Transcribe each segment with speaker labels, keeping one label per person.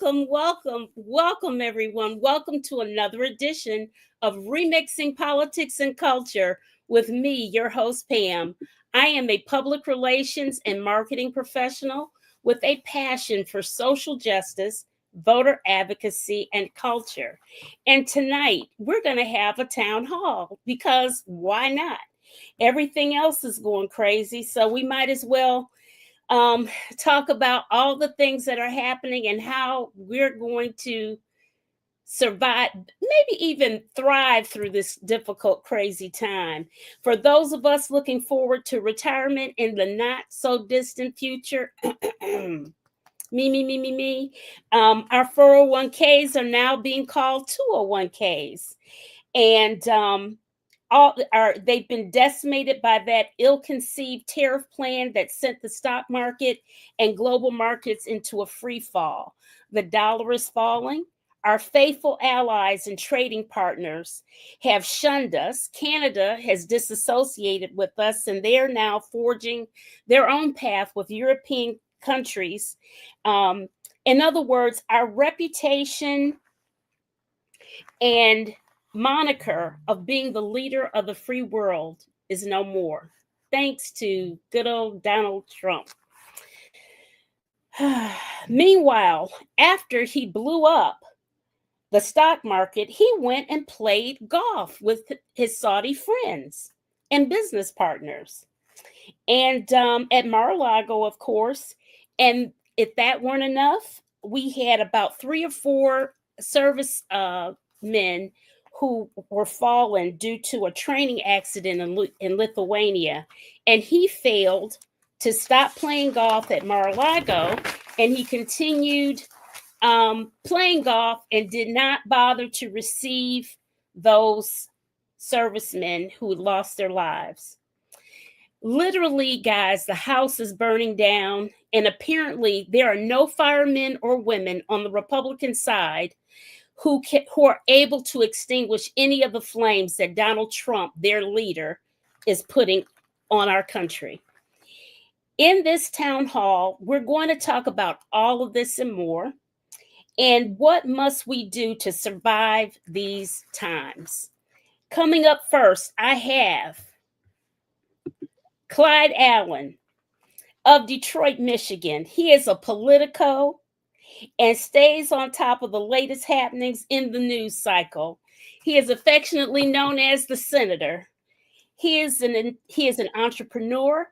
Speaker 1: welcome, everyone. Welcome to another edition of Remixing Politics and Culture with me, your host, Pam. I am a public relations and marketing professional with a passion for social justice, voter advocacy, and culture. And tonight, we're going to have a town hall because why not? Everything else is going crazy, so we might as well um, talk about all the things that are happening and how we're going to survive, maybe even thrive through this difficult, crazy time. For those of us looking forward to retirement in the not so distant future, me, our 401ks are now being called 201ks. And they've been decimated by that ill-conceived tariff plan that sent the stock market and global markets into a free fall. The dollar is falling. Our faithful allies and trading partners have shunned us. Canada has disassociated with us, and they're now forging their own path with European countries. In other words, our reputation and moniker of being the leader of the free world is no more, thanks to good old Donald Trump. Meanwhile, after he blew up the stock market, he went and played golf with his Saudi friends and business partners. And at Mar-a-Lago, of course. And if that weren't enough, we had about 3 or 4 service men who were fallen due to a training accident in Lithuania. And he failed to stop playing golf at Mar-a-Lago, and he continued playing golf and did not bother to receive those servicemen who had lost their lives. Literally, guys, the house is burning down, and apparently there are no firemen or women on the Republican side who are able to extinguish any of the flames that Donald Trump, their leader, is putting on our country. In this town hall, we're going to talk about all of this and more. And what must we do to survive these times? Coming up first, I have Clyde Allen of Detroit, Michigan. He is a Politico and stays on top of the latest happenings in the news cycle. He is affectionately known as the Senator. He is an entrepreneur,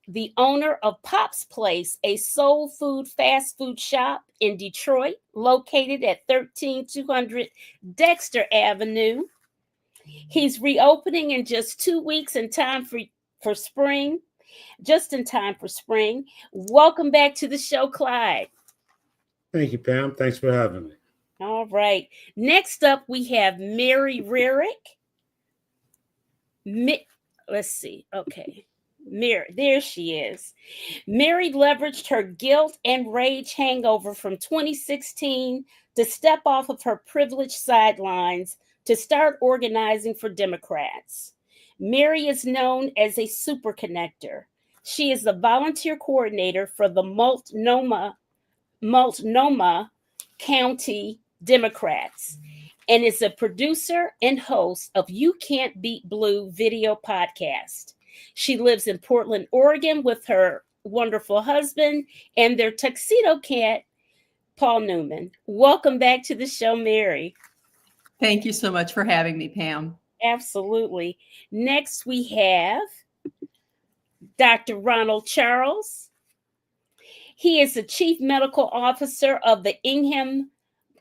Speaker 1: the owner of Pop's Place, a soul food fast food shop in Detroit, located at 13200 Dexter Avenue. He's reopening in just 2 weeks in time for spring, just in time for spring. Welcome back to the show, Clyde.
Speaker 2: Thank you, Pam. Thanks for having me.
Speaker 1: All right. Next up, we have Mary Rarick. Let's see. Okay. Mary, there she is. Mary leveraged her guilt and rage hangover from 2016 to step off of her privileged sidelines to start organizing for Democrats. Mary is known as a super connector. She is the volunteer coordinator for the Multnomah County Democrats and is a producer and host of You Can't Beat Blue video podcast. She lives in Portland, Oregon with her wonderful husband and their tuxedo cat, Paul Newman. Welcome back to the show, Mary.
Speaker 3: Thank you so much for having me, Pam.
Speaker 1: Absolutely. Next, we have Dr. Ronald Charles. He is the Chief Medical Officer of the Ingham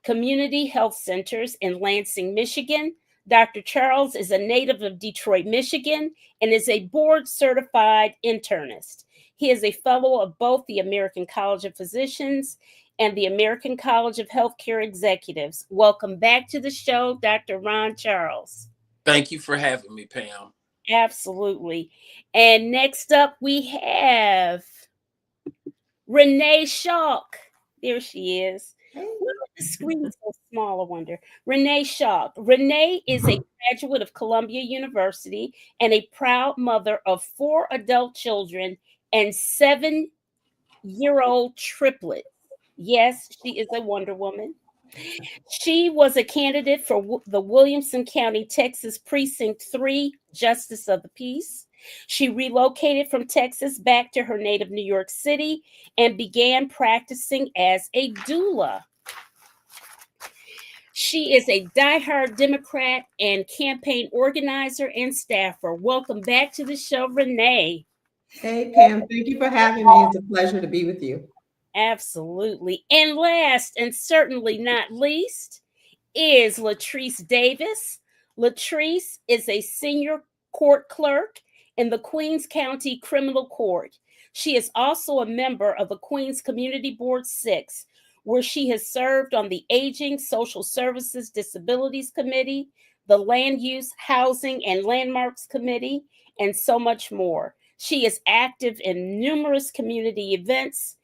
Speaker 1: Community Health Centers in Lansing, Michigan. Dr. Charles is a native of Detroit, Michigan, and is a board-certified internist. He is a fellow of both the American College of Physicians and the American College of Healthcare Executives. Welcome back to the show, Dr. Ron Charles.
Speaker 4: Thank you for having me, Pam.
Speaker 1: Absolutely. And next up, we have Renee Schalk. There she is. The screen is so small, I wonder. Renee Schalk. Renee is a graduate of Columbia University and a proud mother of 4 adult children and 7-year-old triplets. Yes, she is a Wonder Woman. She was a candidate for the Williamson County, Texas Precinct 3 Justice of the Peace. She relocated from Texas back to her native New York City and began practicing as a doula. She is a diehard Democrat and campaign organizer and staffer. Welcome back to the show, Renee.
Speaker 5: Hey, Pam, thank you for having me. It's a pleasure to be with you.
Speaker 1: Absolutely. And last and certainly not least is Latrice Davis. Latrice is a senior court clerk in the Queens County Criminal Court. She is also a member of the Queens Community Board 6, where she has served on the Aging, Social Services, Disabilities Committee, the Land Use, Housing, and Landmarks Committee, and so much more. She is active in numerous community events,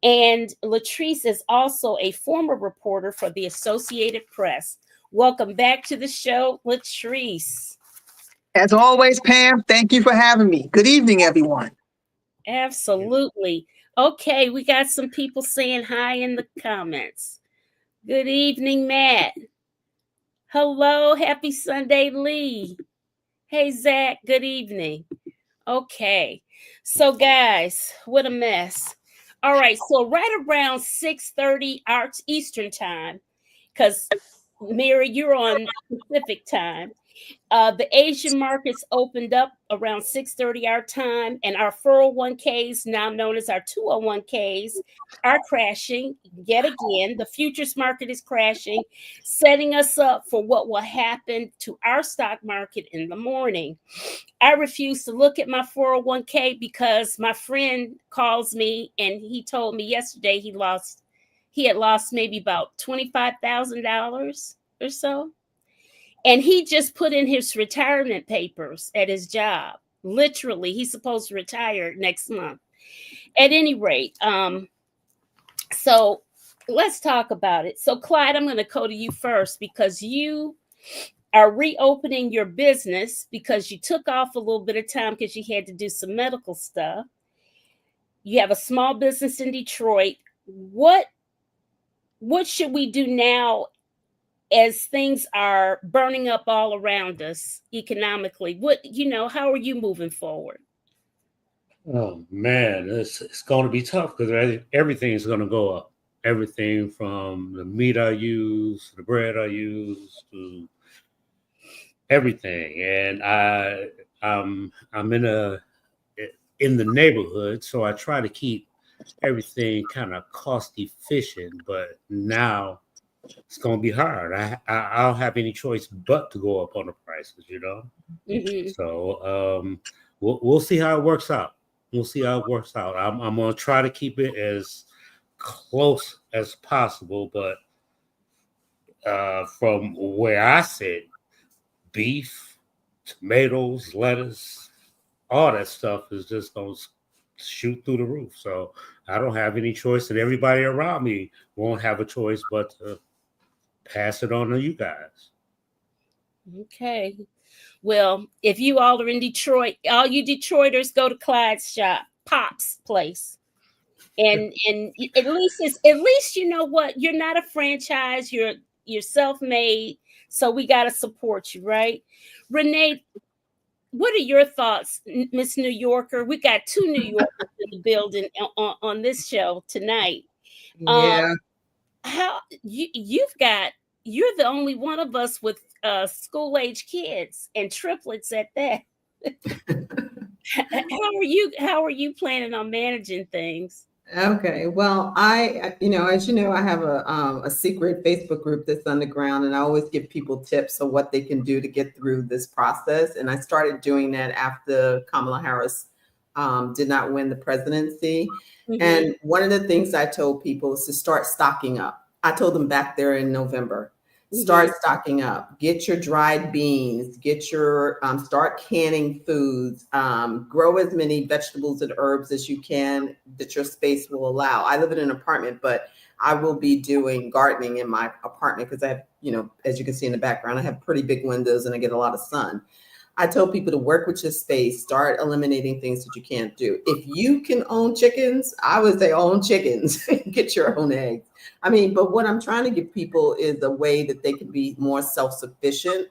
Speaker 1: and Latrice is also a former reporter for the Associated Press. Welcome back to the show, Latrice.
Speaker 6: As always, Pam, thank you for having me. Good evening, everyone.
Speaker 1: Absolutely. Okay, we got some people saying hi in the comments. Good evening, Matt. Hello, happy Sunday, Lee. Hey, Zach, good evening. Okay, so guys, what a mess. All right, so right around 6:30 our Eastern time, because Mary, you're on Pacific time. The Asian markets opened up around 6:30 our time, and our 401ks, now known as our 201ks, are crashing yet again. The futures market is crashing, setting us up for what will happen to our stock market in the morning. I refuse to look at my 401k because my friend calls me and he told me yesterday he had lost maybe about $25,000 or so. And he just put in his retirement papers at his job. Literally, he's supposed to retire next month. At any rate, so let's talk about it. So, Clyde, I'm going to go to you first because you are reopening your business because you took off a little bit of time because you had to do some medical stuff. You have a small business in Detroit. What should we do now as things are burning up all around us economically? How are you moving forward?
Speaker 2: Oh man, it's going to be tough because everything is going to go up. Everything from the meat I use, the bread I use, to everything. And I'm in the neighborhood, so I try to keep everything kind of cost efficient. But now it's going to be hard. I don't have any choice but to go up on the prices,
Speaker 1: Mm-hmm.
Speaker 2: So we'll see how it works out. We'll see how it works out. I'm going to try to keep it as close as possible, but from where I sit, beef, tomatoes, lettuce, all that stuff is just going to shoot through the roof. So I don't have any choice, and everybody around me won't have a choice but to pass it on to you guys.
Speaker 1: Okay. Well, if you all are in Detroit, all you Detroiters go to Clyde's shop, Pop's place. And at least you know what, you're not a franchise, you're self-made, so we got to support you, right? Renee, what are your thoughts, Miss New Yorker? We got two New Yorkers in the building on this show tonight.
Speaker 5: Yeah.
Speaker 1: How you're the only one of us with school-age kids and triplets at that. How are you planning on managing things?
Speaker 5: Okay. Well, as you know, I have a secret Facebook group that's underground, and I always give people tips on what they can do to get through this process. And I started doing that after Kamala Harris did not win the presidency.
Speaker 1: Mm-hmm.
Speaker 5: And one of the things I told people is to start stocking up. I told them back there in November, start stocking up, get your dried beans, start canning foods, grow as many vegetables and herbs as you can that your space will allow. I live in an apartment, but I will be doing gardening in my apartment because I have, as you can see in the background, I have pretty big windows and I get a lot of sun. I tell people to work with your space, start eliminating things that you can't do. If you can own chickens, I would say own chickens, get your own eggs. I mean, but what I'm trying to give people is a way that they can be more self-sufficient.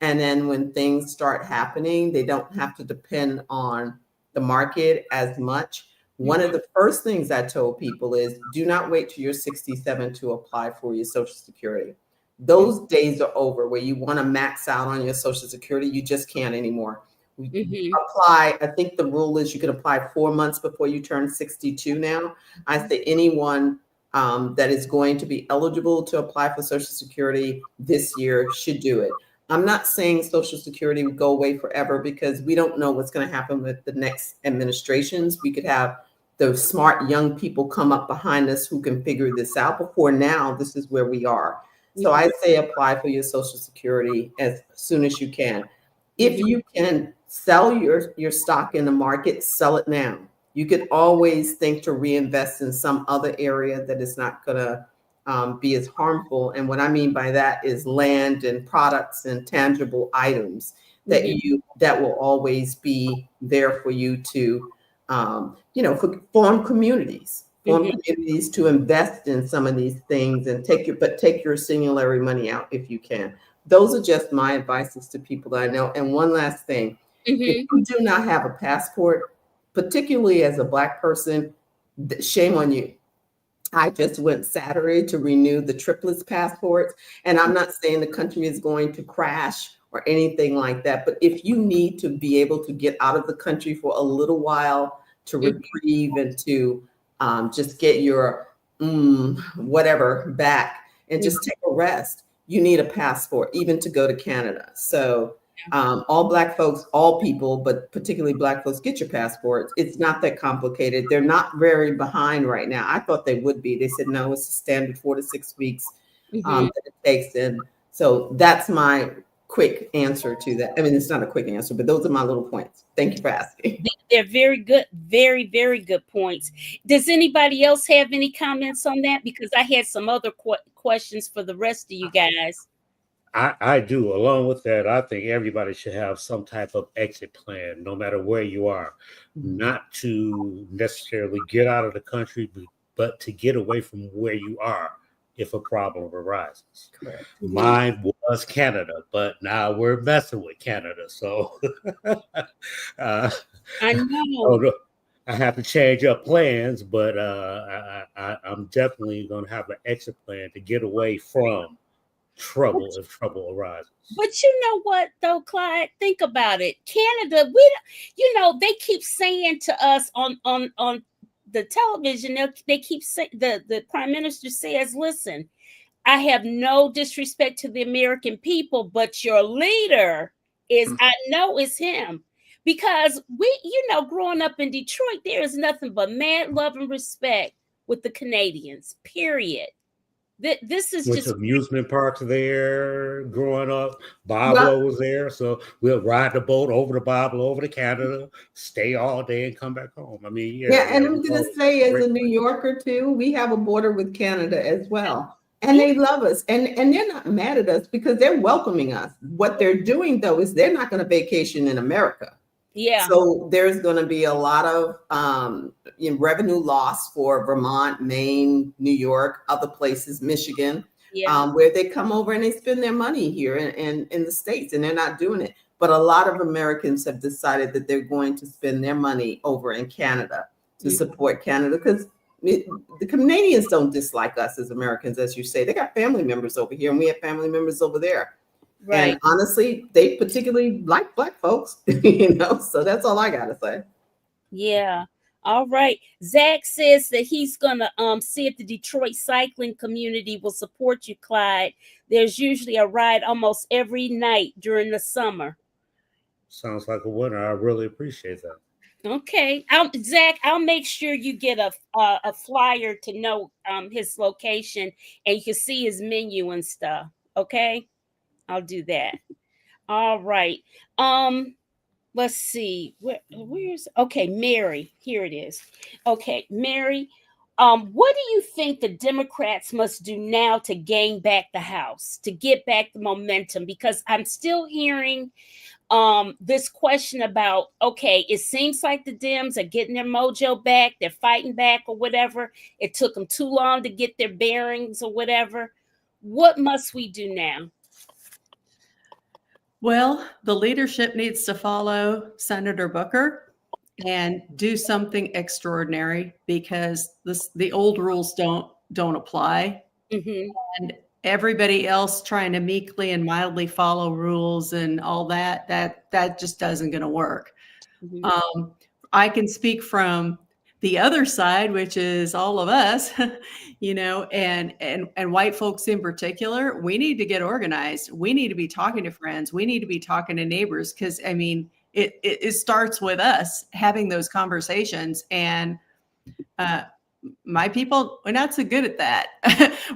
Speaker 5: And then when things start happening, they don't have to depend on the market as much. One of the first things I told people is do not wait till you're 67 to apply for your Social Security. Those days are over where you want to max out on your Social Security. You just can't anymore. Apply. I think the rule is you can apply 4 months before you turn 62 now. I say anyone that is going to be eligible to apply for Social Security this year should do it. I'm not saying Social Security would go away forever because we don't know what's going to happen with the next administrations. We could have the smart young people come up behind us who can figure this out. Before now, this is where we are. So I say apply for your Social Security as soon as you can. If you can sell your stock in the market, sell it now. You could always think to reinvest in some other area that is not going to be as harmful. And what I mean by that is land and products and tangible items that will always be there for you to, form communities. Communities to invest in some of these things and take your singularity money out if you can. Those are just my advices to people that I know. And one last thing, if you do not have a passport, particularly as a Black person, shame on you. I just went Saturday to renew the triplets passports, and I'm not saying the country is going to crash or anything like that, but if you need to be able to get out of the country for a little while to reprieve and to just get your whatever back and just take a rest, you need a passport, even to go to Canada. So all Black folks, all people, but particularly Black folks, get your passports. It's not that complicated. They're not very behind right now. I thought they would be. They said, no, it's a standard 4 to 6 weeks that it takes. And so that's my quick answer to that. I mean, it's not a quick answer, but those are my little points. Thank you for asking.
Speaker 1: They're very good, very, very good points. Does anybody else have any comments on that? Because I had some other questions for the rest of you guys.
Speaker 2: I do. Along with that, I think everybody should have some type of exit plan, no matter where you are, not to necessarily get out of the country, but to get away from where you are if a problem arises.
Speaker 5: Correct.
Speaker 2: Mine was Canada, but now we're messing with Canada. So
Speaker 1: I know.
Speaker 2: I have to change up plans, but I'm definitely going to have an exit plan to get away from trouble if trouble arises.
Speaker 1: But you know what, though, Clyde? Think about it. Canada, they keep saying to us on the television, they keep saying, the prime minister says, listen, I have no disrespect to the American people, but your leader I know is him. Because growing up in Detroit, there is nothing but mad love and respect with the Canadians, period. This is
Speaker 2: Went
Speaker 1: just
Speaker 2: to amusement parks there growing up. Bablo was there, so we'll ride the boat over to Bablo, over to Canada, stay all day, and come back home. I mean,
Speaker 5: and I'm going to say, as a New Yorker too, we have a border with Canada as well, and they love us, and they're not mad at us because they're welcoming us. What they're doing though is they're not going to vacation in America.
Speaker 1: Yeah.
Speaker 5: So there's going to be a lot of revenue loss for Vermont, Maine, New York, other places, Michigan, where they come over and they spend their money here in the States, and they're not doing it. But a lot of Americans have decided that they're going to spend their money over in Canada to support Canada, because the Canadians don't dislike us as Americans, as you say. They got family members over here, and we have family members over there. Right. And honestly, they particularly like Black folks, so that's all I got to say.
Speaker 1: Yeah. All right. Zach says that he's going to see if the Detroit cycling community will support you, Clyde. There's usually a ride almost every night during the summer.
Speaker 2: Sounds like a winner. I really appreciate that.
Speaker 1: Okay. Zach, I'll make sure you get a flyer to know his location, and you can see his menu and stuff. Okay. I'll do that. All right. Let's see. Where's Mary. Here it is. Okay, Mary. What do you think the Democrats must do now to gain back the House, to get back the momentum? Because I'm still hearing this question about, okay, it seems like the Dems are getting their mojo back, they're fighting back or whatever. It took them too long to get their bearings or whatever. What must we do now?
Speaker 3: Well, the leadership needs to follow Senator Booker and do something extraordinary, because the old rules don't apply.
Speaker 1: Mm-hmm.
Speaker 3: And everybody else trying to meekly and mildly follow rules and all that just doesn't going to work.
Speaker 1: Mm-hmm.
Speaker 3: I can speak from the other side, which is all of us, and white folks in particular. We need to get organized. We need to be talking to friends. We need to be talking to neighbors, because I mean, it starts with us having those conversations. And my people, we're not so good at that.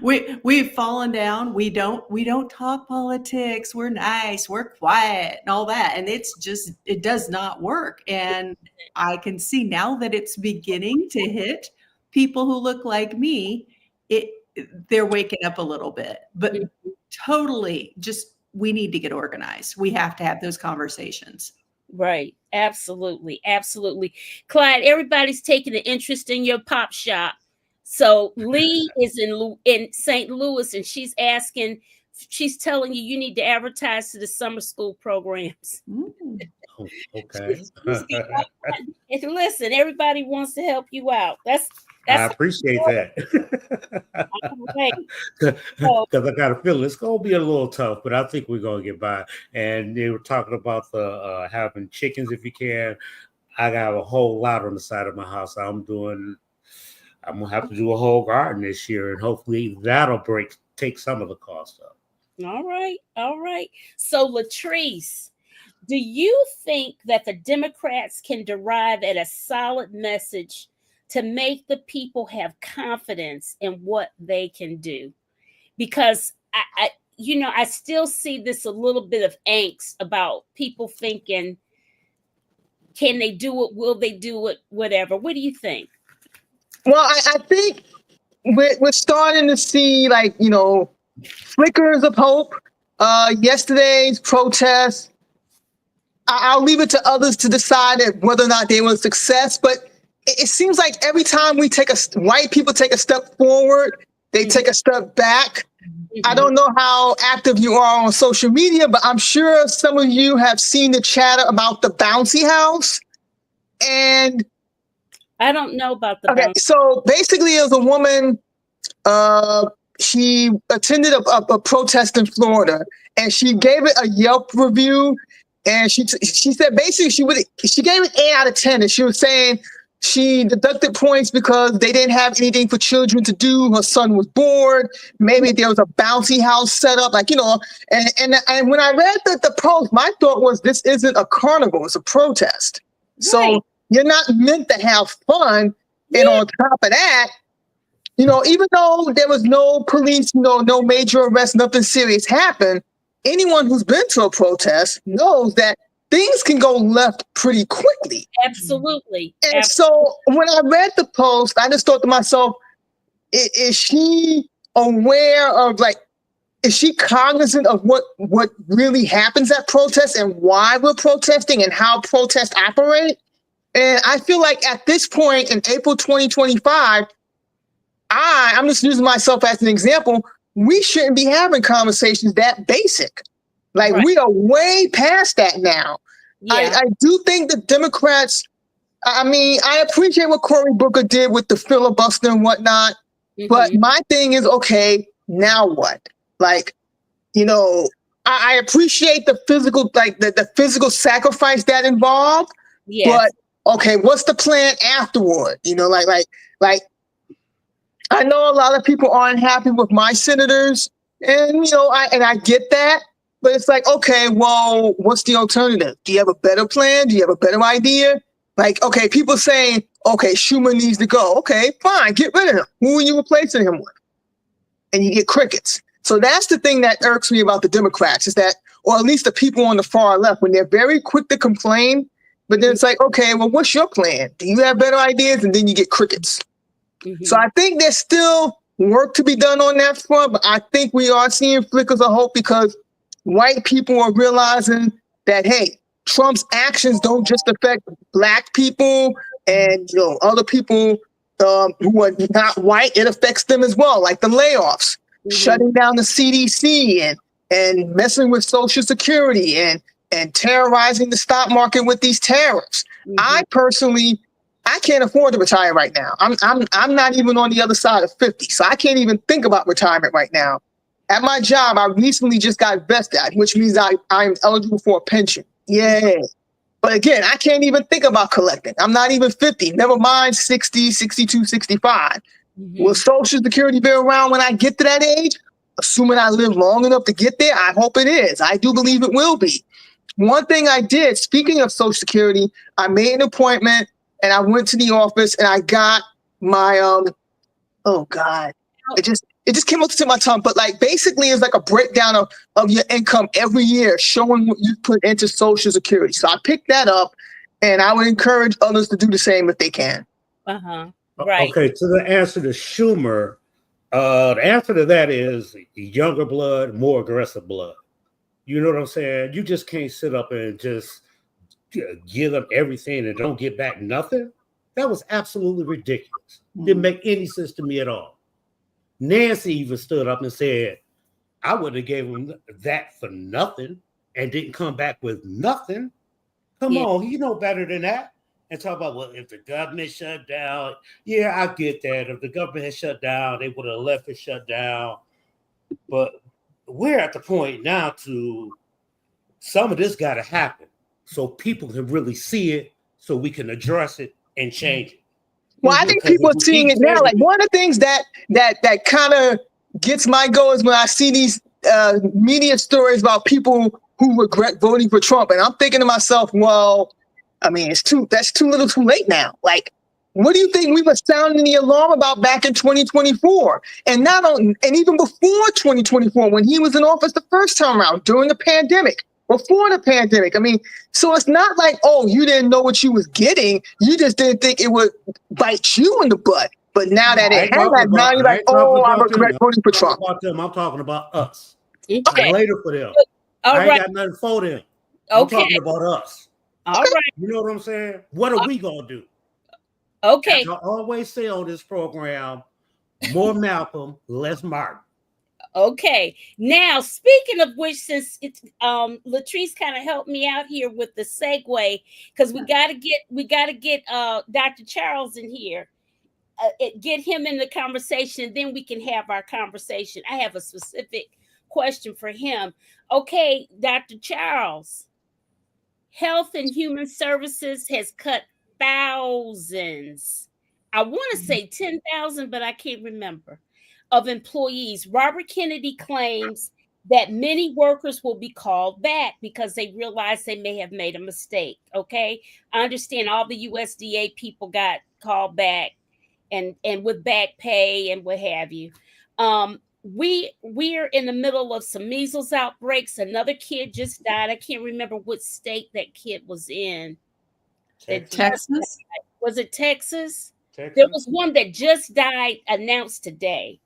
Speaker 3: We've fallen down. We don't talk politics. We're nice. We're quiet and all that. And it does not work. And I can see now that it's beginning to hit people who look like me. They're waking up a little bit, but totally we need to get organized. We have to have those conversations.
Speaker 1: Right. Absolutely. Absolutely. Clyde, everybody's taking an interest in your pop shop. So Lee is in St. Louis, and she's telling you need to advertise to the summer school programs.
Speaker 2: Oh, okay.
Speaker 1: And listen, everybody wants to help you out. That's
Speaker 2: I appreciate that. Because I got a feeling it's going to be a little tough, but I think we're going to get by. And they were talking about the having chickens if you can. I got a whole lot on the side of my house. I'm going to have to do a whole garden this year, and hopefully that'll take some of the cost up.
Speaker 1: All right. All right. So Latrice, do you think that the Democrats can derive at a solid message to make the people have confidence in what they can do? Because I still see this a little bit of angst about people thinking, can they do it? Will they do it? Whatever. What do you think?
Speaker 6: Well, I think we're starting to see, flickers of hope. Yesterday's protest, I'll leave it to others to decide whether or not they were a success, but it seems like every time white people take a step forward, they take a step back. I don't know how active you are on social media, but I'm sure some of you have seen the chatter about the bouncy house. And
Speaker 1: I don't know about the
Speaker 6: okay, so basically it was a woman, she attended a protest in Florida, and she gave it a Yelp review. And she said basically she gave it 8 out of 10, and she was saying she deducted points because they didn't have anything for children to do. Her son was bored. Maybe there was a bouncy house set up, and when I read the post, my thought was, this isn't a carnival, it's a protest. Right. So you're not meant to have fun. Yeah. And on top of that, even though there was no police, no major arrest, nothing serious happened, anyone who's been to a protest knows that things can go left pretty quickly.
Speaker 1: Absolutely.
Speaker 6: And so when I read the post, I just thought to myself, is she aware of, is she cognizant of what really happens at protests and why we're protesting and how protests operate? And I feel like at this point in April 2025, I'm just using myself as an example, we shouldn't be having conversations that basic. Right. We are way past that now. Yeah. I do think the Democrats, I appreciate what Cory Booker did with the filibuster and whatnot, but my thing is, okay, now what? I appreciate the physical, the physical sacrifice that involved, but okay, what's the plan afterward? I know a lot of people aren't happy with my senators, and I get that, but it's okay, well, what's the alternative? Do you have a better plan? Do you have a better idea? Okay, people saying, okay, Schumer needs to go. Okay, fine, get rid of him. Who are you replacing him with? And you get crickets. So that's the thing that irks me about the Democrats, is that, or at least the people on the far left, when they're very quick to complain, but then it's okay, well, what's your plan? Do you have better ideas? And then you get crickets. So I think there's still work to be done on that front, but I think we are seeing flickers of hope, because white people are realizing that, hey, Trump's actions don't just affect Black people and other people who are not white. It affects them as well, like the layoffs, shutting down the CDC and messing with Social Security and terrorizing the stock market with these tariffs. I personally, I can't afford to retire right now. I'm not even on the other side of 50, so I can't even think about retirement right now. At my job, I recently just got vested, which means I'm eligible for a pension. Yay. But again, I can't even think about collecting. I'm not even 50, never mind 60, 62, 65. Will Social Security be around when I get to that age? Assuming I live long enough to get there, I hope it is. I do believe it will be. One thing I did, speaking of Social Security, I made an appointment and I went to the office and I got my, oh God, it just came up to my tongue, but like basically it's like a breakdown of your income every year, showing what you put into Social Security. So I picked that up and I would encourage others to do the same if they can.
Speaker 1: Right.
Speaker 2: Okay, to the answer to Schumer, the answer to that is younger blood, more aggressive blood. You know what I'm saying? You just can't sit up and just give them everything and don't get back nothing. That was absolutely ridiculous. Didn't make any sense to me at all. Nancy even stood up and said, I would have gave him that for nothing and didn't come back with nothing. Come on, you know better than that. And talk about, well, if the government shut down, yeah, I get that. If the government had shut down, they would have left it shut down. But we're at the point now to some of this got to happen so people can really see it, so we can address it and change it.
Speaker 6: Well, I think people are seeing it now. Like one of the things that kind of gets my goal is when I see these media stories about people who regret voting for Trump, and I'm thinking to myself, well, I mean, that's too little, too late now. Like, what do you think we were sounding the alarm about back in 2024, and even before 2024 when he was in office the first time around during the pandemic? Before the pandemic. I mean, so it's not like, oh, you didn't know what you was getting. You just didn't think it would bite you in the butt. But now that it has, now you're like, oh, I regret voting for Trump.
Speaker 2: I'm talking about us.
Speaker 1: Okay.
Speaker 2: Later for them. I ain't got nothing for them. I'm talking about us.
Speaker 1: All right.
Speaker 2: You know what I'm saying? What are we going to do?
Speaker 1: Okay.
Speaker 2: As I always say on this program, more Malcolm, less Martin.
Speaker 1: Okay. Now, speaking of which, since it's Latrice kind of helped me out here with the segue, because we gotta get Dr. Charles in here, get him in the conversation, then we can have our conversation. I have a specific question for him. Okay, Dr. Charles, Health and Human Services has cut thousands. I want to say 10,000, but I can't remember. Of employees. Robert Kennedy claims that many workers will be called back because they realize they may have made a mistake. Okay, I understand all the USDA people got called back and with back pay and what have you. We're in the middle of some measles outbreaks. Another kid just died. I can't remember what state that kid was in.
Speaker 3: Texas?
Speaker 1: Was it Texas? There was one that just died, announced today.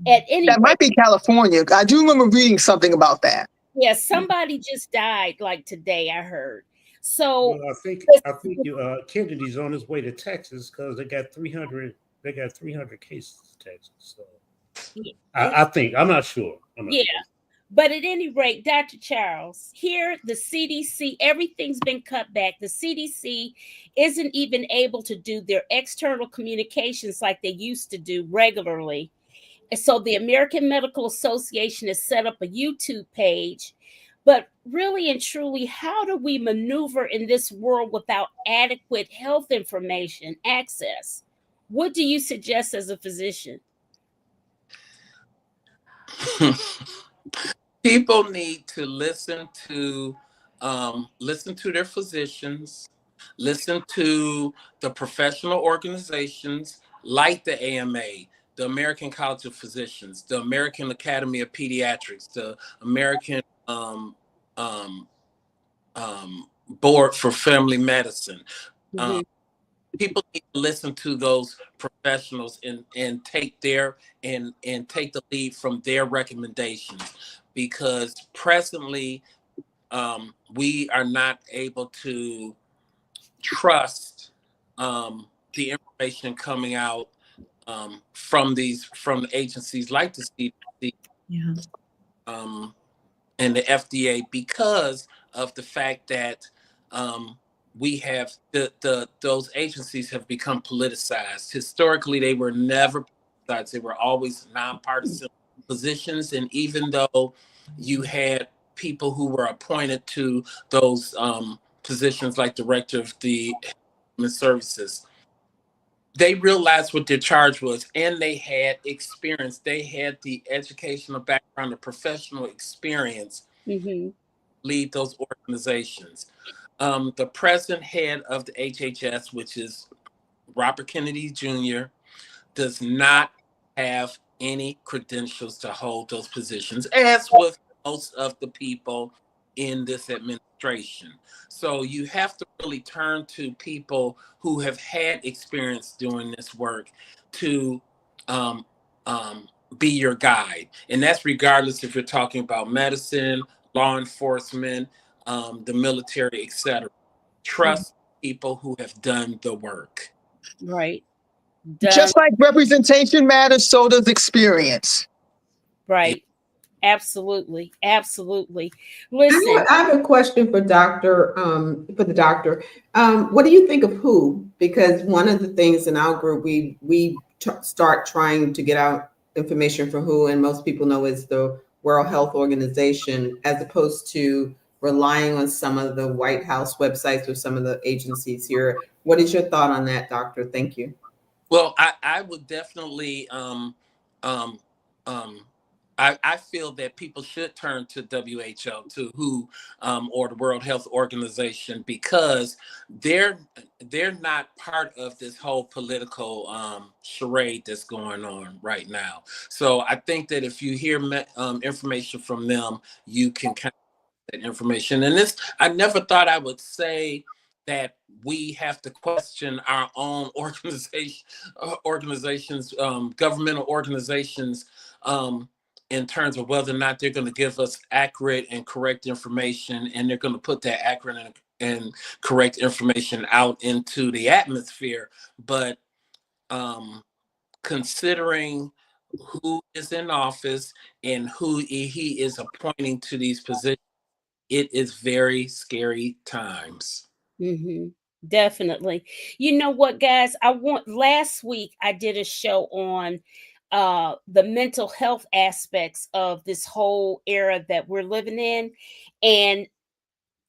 Speaker 6: That might be California. I do remember reading something about that.
Speaker 1: Yeah, somebody just died like today, I heard. So
Speaker 2: well, I think Kennedy's on his way to Texas because they got 300 cases in Texas. So I think, I'm not sure.
Speaker 1: Sure. But at any rate, Dr. Charles, here the CDC, everything's been cut back. The CDC isn't even able to do their external communications like they used to do regularly. And so the American Medical Association has set up a YouTube page. But really and truly, how do we maneuver in this world without adequate health information access? What do you suggest as a physician?
Speaker 4: People need to listen to their physicians, listen to the professional organizations like the AMA, the American College of Physicians, the American Academy of Pediatrics, the American Board for Family Medicine. People need to listen to those professionals and take the lead from their recommendations, because presently we are not able to trust the information coming out from the agencies like the CDC and the FDA, because of the fact that we have those agencies have become politicized. Historically, they were never politicized. They were always nonpartisan positions, and even though you had people who were appointed to those positions, like director of the Human Services, they realized what their charge was, and they had experience. They had the educational background, the professional experience, lead those organizations. The present head of the HHS, which is Robert Kennedy Jr., does not have any credentials to hold those positions, as with most of the people in this administration. So you have to really turn to people who have had experience doing this work to um, be your guide. And that's regardless if you're talking about medicine, law enforcement, the military, etc. Trust people who have done the work.
Speaker 1: Right.
Speaker 6: Just like representation matters, so does experience.
Speaker 1: Right. Absolutely. Absolutely. Listen,
Speaker 5: I have a question for the doctor. What do you think of WHO? Because one of the things in our group, we start trying to get out information from WHO, and most people know is the World Health Organization, as opposed to relying on some of the White House websites or some of the agencies here. What is your thought on that, doctor? Thank you.
Speaker 4: Well, I would definitely I feel that people should turn to WHO, to WHO, or the World Health Organization, because they're not part of this whole political charade that's going on right now. So I think that if you hear information from them, you can kind of get that information. And this, I never thought I would say that we have to question our own organizations, governmental organizations, in terms of whether or not they're going to give us accurate and correct information, and they're going to put that accurate and correct information out into the atmosphere. But considering who is in office and who he is appointing to these positions, it is very scary times.
Speaker 1: Definitely. You know what, guys? Last week I did a show on the mental health aspects of this whole era that we're living in. And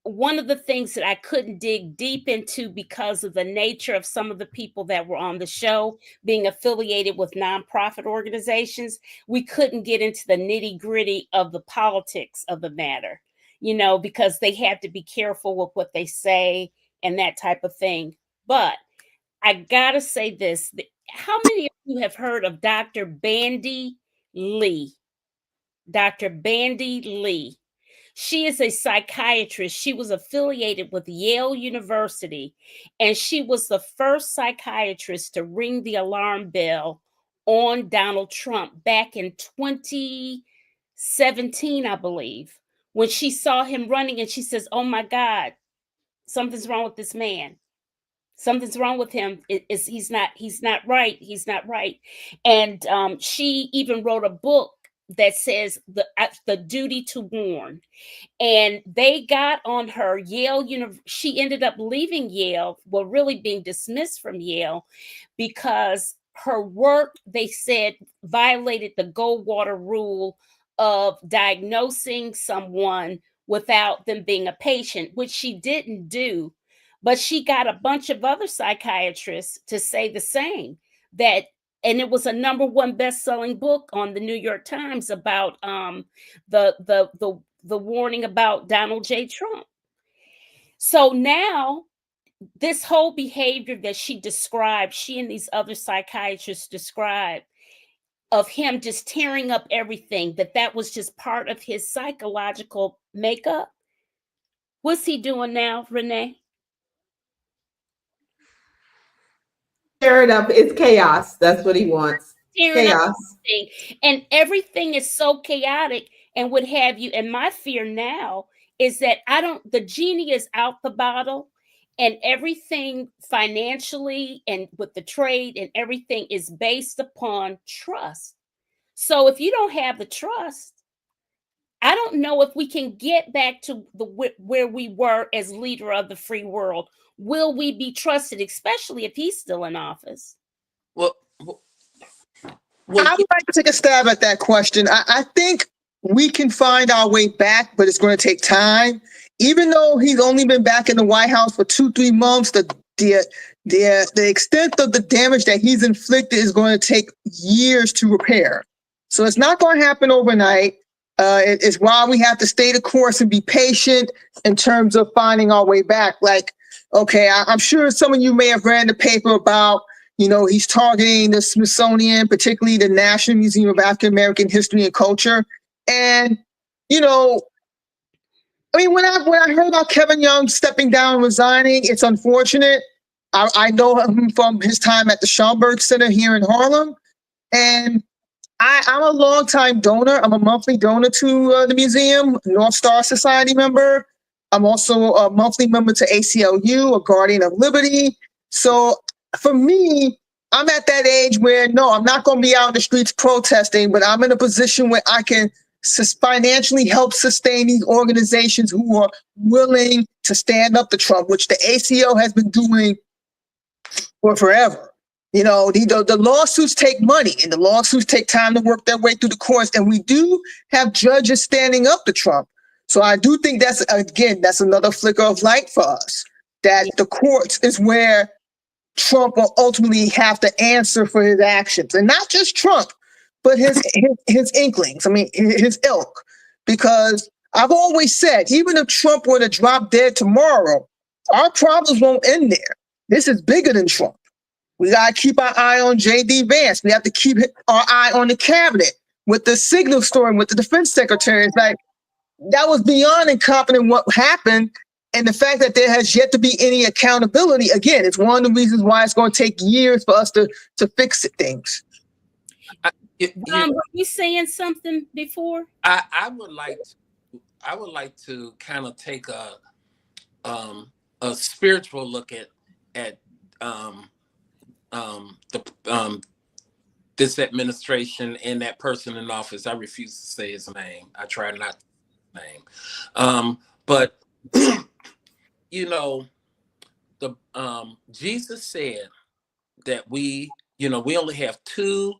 Speaker 1: one of the things that I couldn't dig deep into because of the nature of some of the people that were on the show being affiliated with nonprofit organizations, we couldn't get into the nitty gritty of the politics of the matter, because they had to be careful with what they say and that type of thing. But I gotta say this. How many of you have heard of Dr. Bandy Lee? Dr. Bandy Lee. She is a psychiatrist. She was affiliated with Yale University, and she was the first psychiatrist to ring the alarm bell on Donald Trump back in 2017, I believe, when she saw him running and she says, "Oh my God, something's wrong with this man. Something's wrong with him. He's not right. He's not right." And she even wrote a book that says the duty to warn. And they got on her. She ended up leaving Yale, well, really being dismissed from Yale, because her work, they said, violated the Goldwater rule of diagnosing someone without them being a patient, which she didn't do. But she got a bunch of other psychiatrists to say the same, and it was a #1 best-selling book on the New York Times about the warning about Donald J. Trump. So now this whole behavior that she and these other psychiatrists described, of him just tearing up everything, that was just part of his psychological makeup. What's he doing now, Renee?
Speaker 5: Tear it up. It's chaos. That's what he wants. Chaos.
Speaker 1: And everything is so chaotic and what have you. And my fear now is that the genie is out the bottle, and everything financially and with the trade and everything is based upon trust. So if you don't have the trust, I don't know if we can get back to where we were as leader of the free world. Will we be trusted, especially if he's still in office?
Speaker 4: Well,
Speaker 6: I would like to take a stab at that question. I think we can find our way back, but it's going to take time. Even though he's only been back in the White House for 2-3 months, the extent of the damage that he's inflicted is going to take years to repair. So it's not going to happen overnight. It's why we have to stay the course and be patient in terms of finding our way back. Like, okay, I'm sure some of you may have read in the paper about, he's targeting the Smithsonian, particularly the National Museum of African American History and Culture. And, I mean, when I heard about Kevin Young stepping down and resigning, it's unfortunate. I know him from his time at the Schomburg Center here in Harlem. And I'm a longtime donor. I'm a monthly donor to the museum, North Star Society member. I'm also a monthly member to ACLU, a Guardian of Liberty. So for me, I'm at that age where, no, I'm not going to be out in the streets protesting, but I'm in a position where I can financially help sustain these organizations who are willing to stand up to Trump, which the ACO has been doing for forever. The lawsuits take money, and the lawsuits take time to work their way through the courts, and we do have judges standing up to Trump. So I do think that's another flicker of light for us, that the courts is where Trump will ultimately have to answer for his actions, and not just Trump, but his inklings. I mean, his ilk, because I've always said, even if Trump were to drop dead tomorrow, our problems won't end there. This is bigger than Trump. We got to keep our eye on J.D. Vance. We have to keep our eye on the cabinet with the signal story with the defense secretary. It's like, that was beyond incompetent what happened. And the fact that there has yet to be any accountability, again, it's one of the reasons why it's going to take years for us to fix things.
Speaker 1: Were you saying something before?
Speaker 4: I would like to kind of take a spiritual look at this administration and that person in office. I refuse to say his name. I try not to say his name. But Jesus said that we only have 2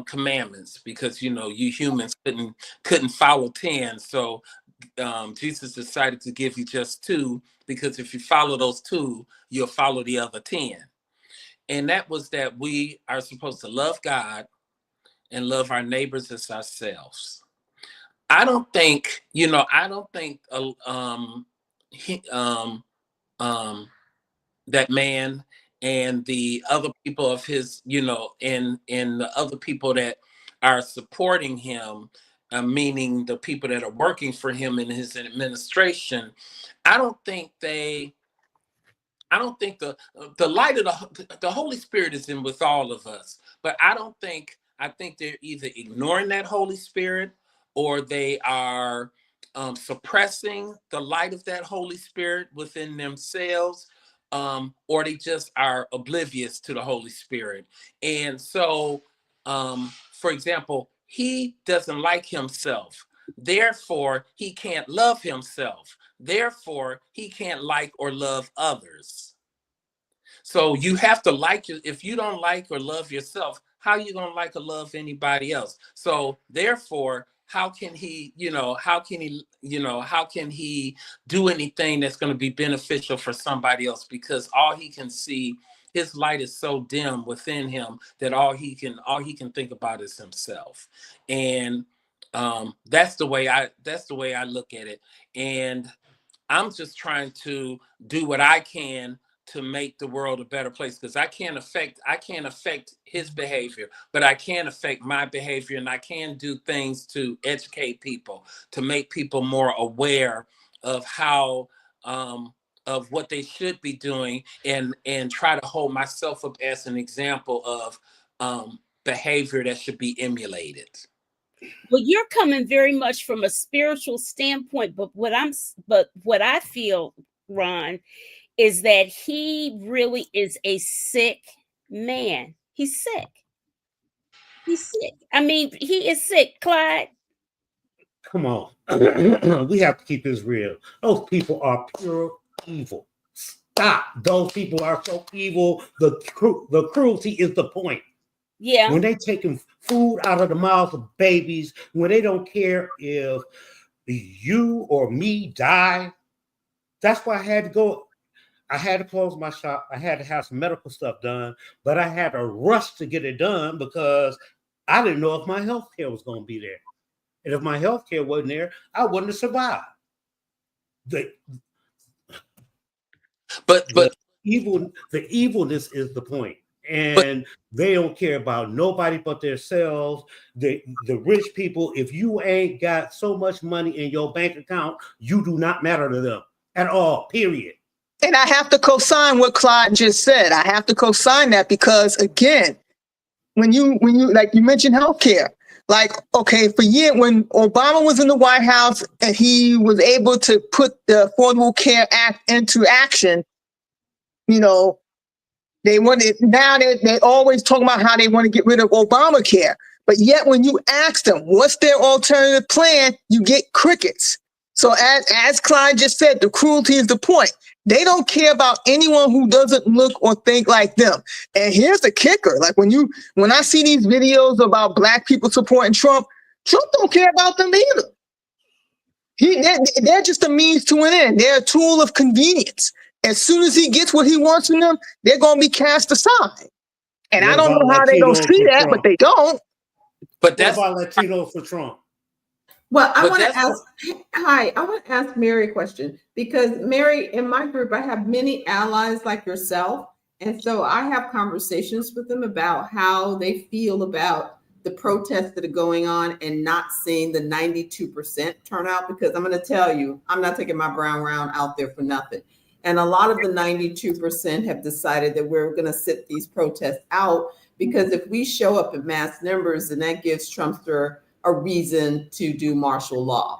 Speaker 4: commandments, because you humans couldn't follow 10. So Jesus decided to give you just 2, because if you follow those 2, you'll follow the other 10. And that was that we are supposed to love God and love our neighbors as ourselves. I don't think that man and the other people of his, and the other people that are supporting him, meaning the people that are working for him in his administration, I don't think the light of the Holy Spirit is in with all of us, but I think they're either ignoring that Holy Spirit, or they are suppressing the light of that Holy Spirit within themselves, or they just are oblivious to the Holy Spirit. And so, for example, he doesn't like himself. Therefore, he can't love himself. Therefore, he can't like or love others. So you have to if you don't like or love yourself, how are you going to like or love anybody else? So therefore, how can he do anything that's going to be beneficial for somebody else? Because all he can see, his light is so dim within him that all he can think about is himself. And that's the way I look at it. And I'm just trying to do what I can to make the world a better place, because I can't affect his behavior, but I can affect my behavior, and I can do things to educate people, to make people more aware of how of what they should be doing, and try to hold myself up as an example of behavior that should be emulated.
Speaker 1: Well, you're coming very much from a spiritual standpoint, but what I feel, Ron, is that he really is a sick man. He's sick. He's sick. I mean, he is sick, Clyde.
Speaker 2: Come on. We have to keep this real. Those people are pure evil. Stop. Those people are so evil. The cruelty is the point.
Speaker 1: Yeah.
Speaker 2: When they taking food out of the mouths of babies, when they don't care if you or me die, that's why I had to go. I had to close my shop. I had to have some medical stuff done, but I had to rush to get it done because I didn't know if my health care was going to be there. And if my health care wasn't there, I wouldn't have survived. The evilness is the point. And they don't care about nobody but themselves. The rich people, if you ain't got so much money in your bank account, you do not matter to them at all, period.
Speaker 6: And I have to co-sign what Clyde just said. I have to co-sign that because, again, when you like you mentioned healthcare, like, okay, for years when Obama was in the White House and he was able to put the Affordable Care Act into action, you know, they're always talking about how they want to get rid of Obamacare. But yet when you ask them what's their alternative plan, you get crickets. So as Clyde just said, the cruelty is the point. They don't care about anyone who doesn't look or think like them. And here's the kicker. Like when I see these videos about black people supporting Trump don't care about them either. They're just a means to an end. They're a tool of convenience. As soon as he gets what he wants from them, they're going to be cast aside. And I don't know how they don't see that, but they don't.
Speaker 4: But
Speaker 2: that's about Latinos for Trump.
Speaker 5: Well, I want to ask Mary a question, because Mary, in my group, I have many allies like yourself. And so I have conversations with them about how they feel about the protests that are going on and not seeing the 92% turnout, because I'm going to tell you, I'm not taking my brown round out there for nothing. And a lot of the 92% have decided that we're going to sit these protests out, because if we show up in mass numbers, then that gives Trumpster a reason to do martial law.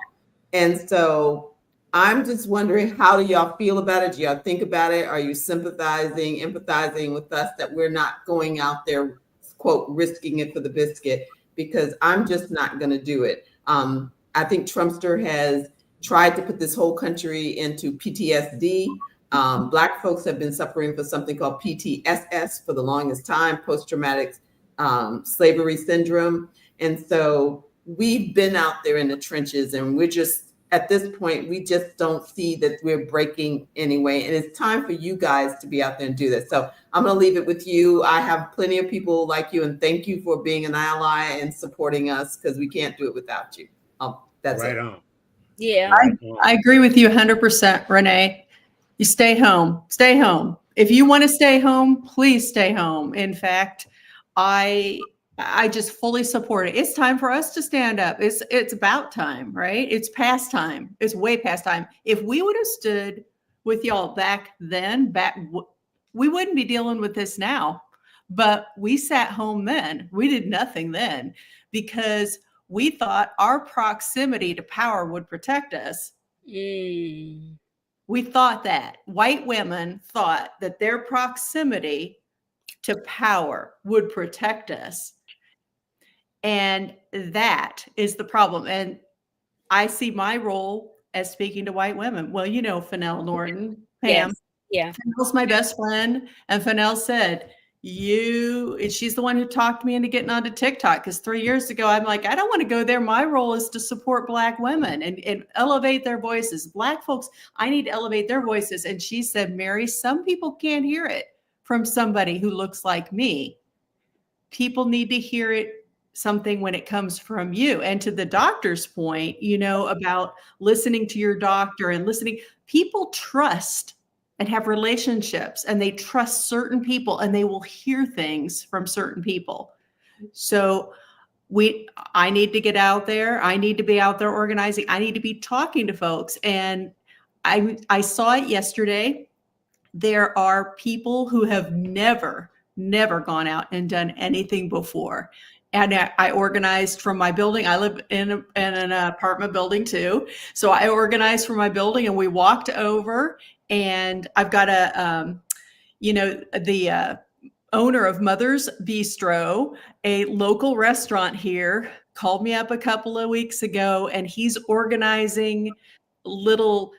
Speaker 5: And so I'm just wondering, how do y'all feel about it? Do y'all think about it? Are you empathizing with us that we're not going out there, quote, risking it for the biscuit? Because I'm just not going to do it. I think Trumpster has tried to put this whole country into PTSD. Black folks have been suffering for something called PTSS for the longest time, post-traumatic slavery syndrome. And so we've been out there in the trenches, and we're just, at this point, we just don't see that we're breaking anyway. And it's time for you guys to be out there and do this. So I'm going to leave it with you. I have plenty of people like you, and thank you for being an ally and supporting us, because we can't do it without you. That's
Speaker 2: right
Speaker 5: it.
Speaker 2: on.
Speaker 1: Yeah.
Speaker 3: I agree with you 100%, Renee. You stay home. Stay home. If you want to stay home, please stay home. In fact, I just fully support it. It's time for us to stand up. It's about time, right? It's past time. It's way past time. If we would have stood with y'all back then, we wouldn't be dealing with this now. But we sat home then. We did nothing then, because we thought our proximity to power would protect us. We thought that. White women thought that their proximity to power would protect us. And that is the problem. And I see my role as speaking to white women. Well, you know, Fennell Norton, Pam.
Speaker 1: Yes. Yeah.
Speaker 3: Fennell's my best friend. And Fennell said, she's the one who talked me into getting onto TikTok, because 3 years ago, I'm like, I don't want to go there. My role is to support Black women and elevate their voices. Black folks, I need to elevate their voices. And she said, Mary, some people can't hear it from somebody who looks like me. People need to hear it something when it comes from you. And to the doctor's point, you know, about listening to your doctor and listening, people trust and have relationships, and they trust certain people, and they will hear things from certain people. So I need to get out there. I need to be out there organizing. I need to be talking to folks. And I saw it yesterday. There are people who have never gone out and done anything before. And I organized from my building. I live in an apartment building too. So I organized from my building and we walked over, and I've got the owner of Mother's Bistro, a local restaurant here, called me up a couple of weeks ago, and he's organizing little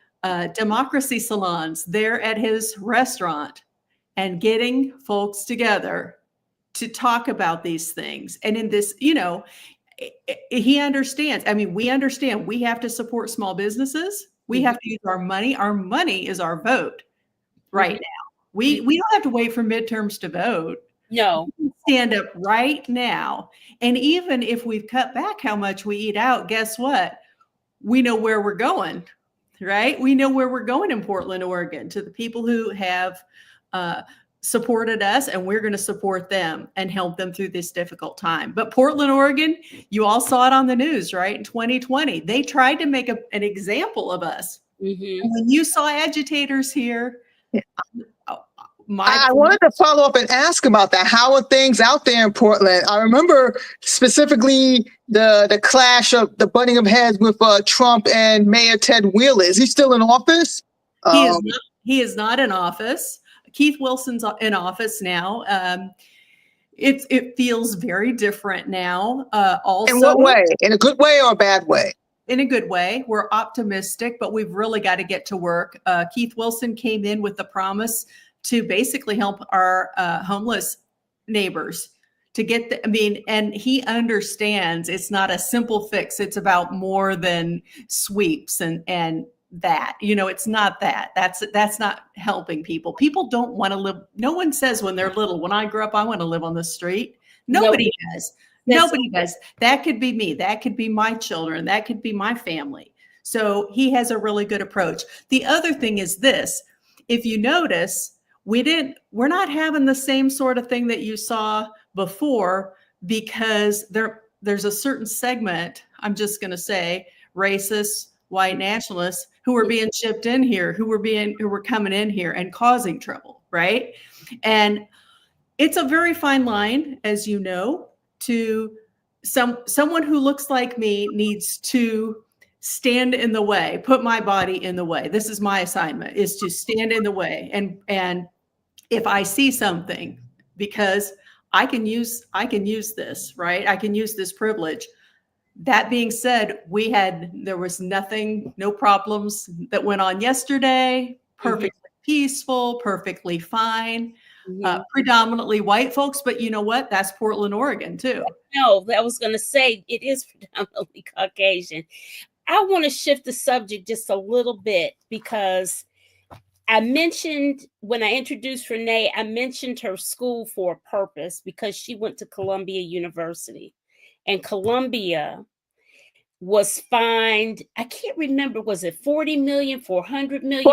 Speaker 3: democracy salons there at his restaurant and getting folks together to talk about these things. And in this, he understands. I mean, we understand we have to support small businesses. We have to use our money. Our money is our vote right now. We don't have to wait for midterms to vote.
Speaker 1: No.
Speaker 3: We can stand up right now. And even if we've cut back how much we eat out, guess what? We know where we're going, right? We know where we're going in Portland, Oregon, to the people who have supported us, and we're going to support them and help them through this difficult time. But Portland, Oregon, you all saw it on the news, right? In 2020, they tried to make an example of us.
Speaker 1: Mm-hmm.
Speaker 3: And when you saw agitators here,
Speaker 6: I wanted to follow up and ask about that. How are things out there in Portland? I remember specifically the clash of the butting of heads with Trump and Mayor Ted Wheeler. Is he still in office?
Speaker 3: He is not in office. Keith Wilson's in office now. It feels very different now. Also,
Speaker 6: in what way? In a good way or a bad way?
Speaker 3: In a good way. We're optimistic, but we've really got to get to work. Keith Wilson came in with the promise to basically help our homeless neighbors to get and he understands it's not a simple fix. It's about more than sweeps and that, it's not that. That's not helping people. People don't want to live. No one says when they're little, when I grew up, I want to live on the street. Nobody does. Nobody does. That could be me. That could be my children. That could be my family. So he has a really good approach. The other thing is this, if you notice, we're not having the same sort of thing that you saw before, because there's a certain segment, I'm just going to say, racists, white nationalists, who are being shipped in here, who were coming in here and causing trouble, right? And it's a very fine line, as you know, to someone who looks like me needs to stand in the way, put my body in the way. This is my assignment, is to stand in the way. And if I see something, because I can use this, right? I can use this privilege. That being said, there was no problems that went on yesterday. Perfectly peaceful, perfectly fine. Predominantly white folks, but you know what? That's Portland, Oregon too.
Speaker 1: No, I was going to say it is predominantly Caucasian. I want to shift the subject just a little bit, because I mentioned, when I introduced Renee, I mentioned her school for a purpose, because she went to Columbia University, and Columbia was fined, I can't remember, was it 40 million, 400 million?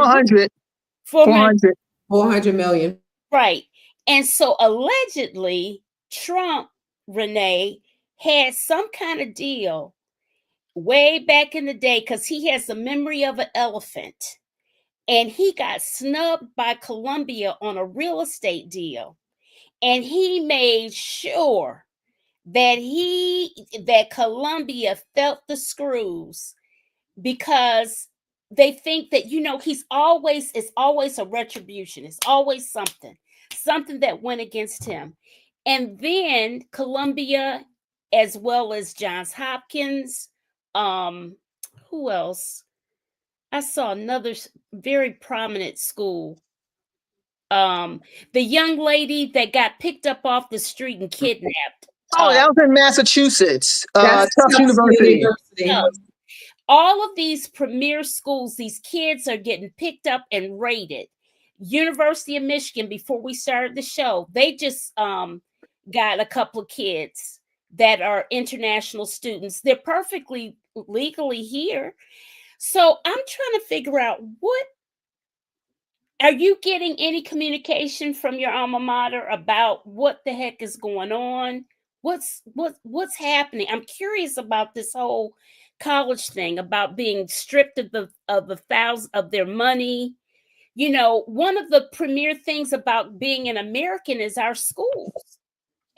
Speaker 5: 400 million.
Speaker 1: Right. And so allegedly Trump, Renee, had some kind of deal way back in the day, because he has the memory of an elephant, and he got snubbed by Columbia on a real estate deal, and he made sure that Columbia felt the screws, because they think that, it's always a retribution. It's always something that went against him. And then Columbia, as well as Johns Hopkins, who else? I saw another very prominent school. The young lady that got picked up off the street and kidnapped.
Speaker 6: Oh, that was in Massachusetts.
Speaker 5: That's
Speaker 6: Tufts University.
Speaker 1: All of these premier schools, these kids are getting picked up and raided. University of Michigan, before we started the show, they just got a couple of kids that are international students. They're perfectly legally here. So I'm trying to figure out, are you getting any communication from your alma mater about what the heck is going on? What's happening? I'm curious about this whole college thing, about being stripped of their money. One of the premier things about being an American is our schools.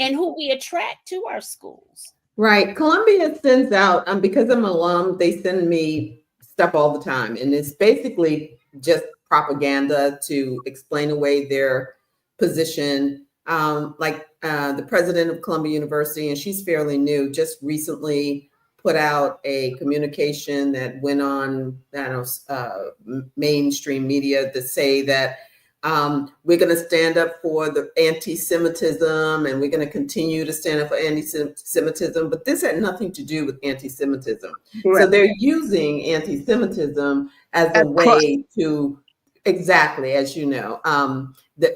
Speaker 1: and who we attract to our schools.
Speaker 5: Right. Columbia sends out, because I'm an alum, they send me stuff all the time. And it's basically just propaganda to explain away their position. The president of Columbia University, and she's fairly new, just recently put out a communication that went on, mainstream media to say that we're going to stand up for the anti-Semitism, and we're going to continue to stand up for anti-Semitism. But this had nothing to do with anti-Semitism.
Speaker 6: Right.
Speaker 5: So they're using anti-Semitism as a way to, exactly, as you know,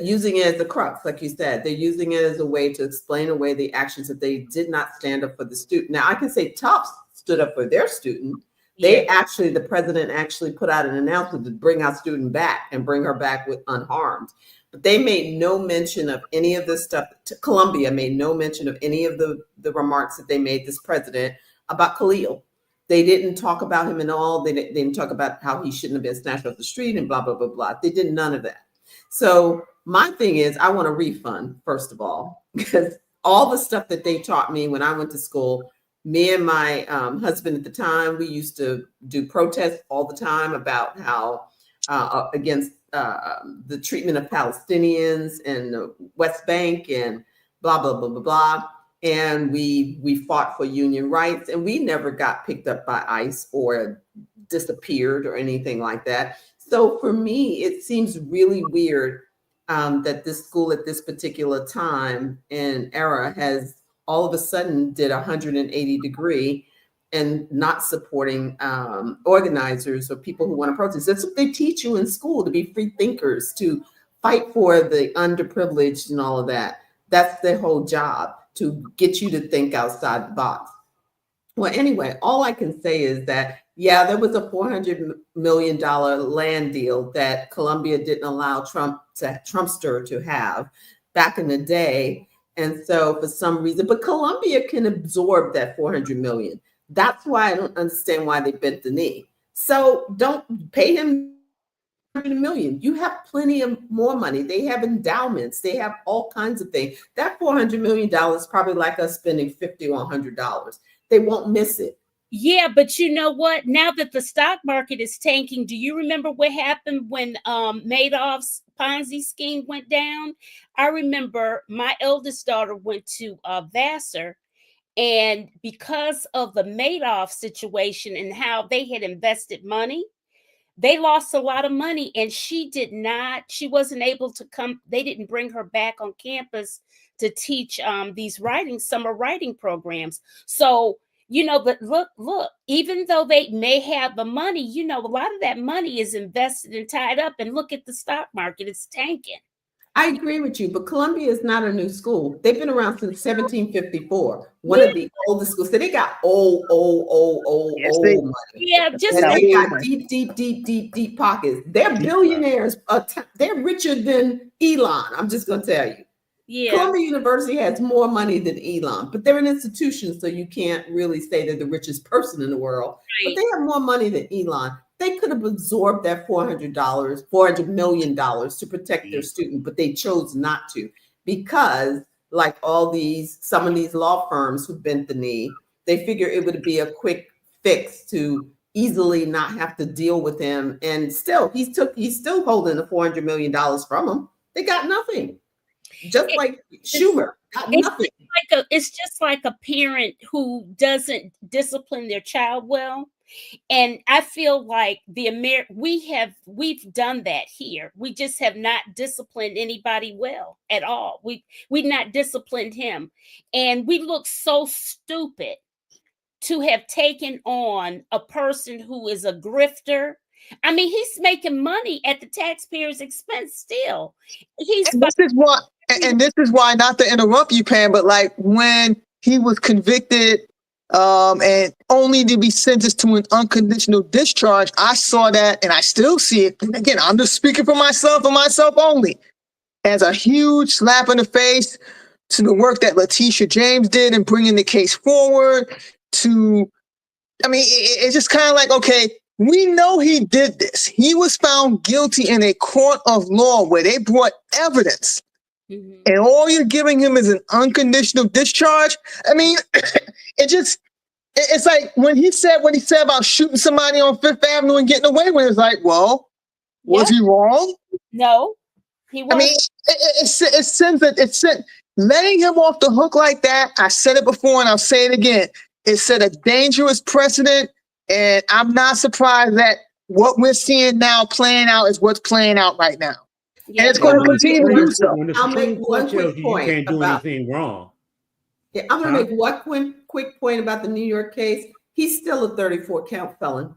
Speaker 5: using it as a crux, like you said. They're using it as a way to explain away the actions that they did not stand up for the student. Now, I can say Tufts stood up for their student. The president actually put out an announcement to bring our student back and bring her back with unharmed. But they made no mention of any of this stuff. Columbia made no mention of any of the remarks that they made this president about Khalil. They didn't talk about him at all. They didn't talk about how he shouldn't have been snatched off the street and blah, blah, blah, blah. They did none of that. So my thing is, I want a refund, first of all, because all the stuff that they taught me when I went to school, me and my husband at the time, we used to do protests all the time about how against the treatment of Palestinians in the West Bank and blah, blah, blah, blah, blah. And we fought for union rights, and we never got picked up by ICE or disappeared or anything like that. So for me, it seems really weird that this school at this particular time and era has all of a sudden did 180-degree and not supporting organizers or people who want to protest. That's what they teach you in school, to be free thinkers, to fight for the underprivileged and all of that. That's their whole job, to get you to think outside the box. Well, anyway, all I can say is that, yeah, there was a $400 million land deal that Columbia didn't allow Trumpster to have back in the day. And so for some reason, but Columbia can absorb that 400 million. That's why I don't understand why they bent the knee. So don't pay him 100 million. You have plenty of more money. They have endowments. They have all kinds of things. That $400 million is probably like us spending $50 or $100. They won't miss it.
Speaker 1: Yeah, but you know what? Now that the stock market is tanking, do you remember what happened when Madoff's Ponzi scheme went down? I remember my eldest daughter went to Vassar, and because of the Madoff situation and how they had invested money, they lost a lot of money, and she wasn't able to come. They didn't bring her back on campus to teach these summer writing programs. So, but look, even though they may have the money, a lot of that money is invested and tied up, and look at the stock market, it's tanking.
Speaker 5: I agree with you, but Columbia is not a new school. They've been around since 1754. One of the oldest schools. So they got old money.
Speaker 1: Yeah,
Speaker 5: and they got deep pockets. They're billionaires. They're richer than Elon. I'm just going to tell you.
Speaker 1: Yeah.
Speaker 5: Columbia University has more money than Elon, but they're an institution, so you can't really say they're the richest person in the world. Right. But they have more money than Elon. They could have absorbed that $400 million to protect their student, but they chose not to, because like some of these law firms who bent the knee, they figure it would be a quick fix to easily not have to deal with him. And still, he's still holding the $400 million from them. They got nothing. Just like Schumer got nothing.
Speaker 1: It's just like a parent who doesn't discipline their child well. And I feel like we've done that here. We just have not disciplined anybody well at all. We've not disciplined him. And we look so stupid to have taken on a person who is a grifter. I mean, he's making money at the taxpayer's expense still.
Speaker 6: This is why, not to interrupt you, Pam, but like when he was convicted and only to be sentenced to an unconditional discharge, I saw that, and I still see it. And again, I'm just speaking for myself and myself only, as a huge slap in the face to the work that Letitia James did in bringing the case forward. It's just kind of like, okay, we know he did this. He was found guilty in a court of law where they brought evidence and all you're giving him is an unconditional discharge. I mean, it's like when he said about shooting somebody on Fifth Avenue and getting away with it, it's like, well, was he wrong?
Speaker 1: No, he
Speaker 6: I mean,
Speaker 1: wasn't.
Speaker 6: it sends letting him off the hook like that. I said it before and I'll say it again. It set a dangerous precedent, and I'm not surprised that what we're seeing now playing out is what's playing out right now.
Speaker 1: Yeah,
Speaker 6: And it's going to continue to do so.
Speaker 2: When the
Speaker 5: I'll
Speaker 2: Supreme
Speaker 5: make
Speaker 2: Court
Speaker 5: one
Speaker 2: tells
Speaker 5: quick
Speaker 2: you you
Speaker 5: point
Speaker 2: can't do
Speaker 5: about.
Speaker 2: anything wrong.
Speaker 5: Yeah, I'm going to make one quick point about the New York case. He's still a 34 count felon.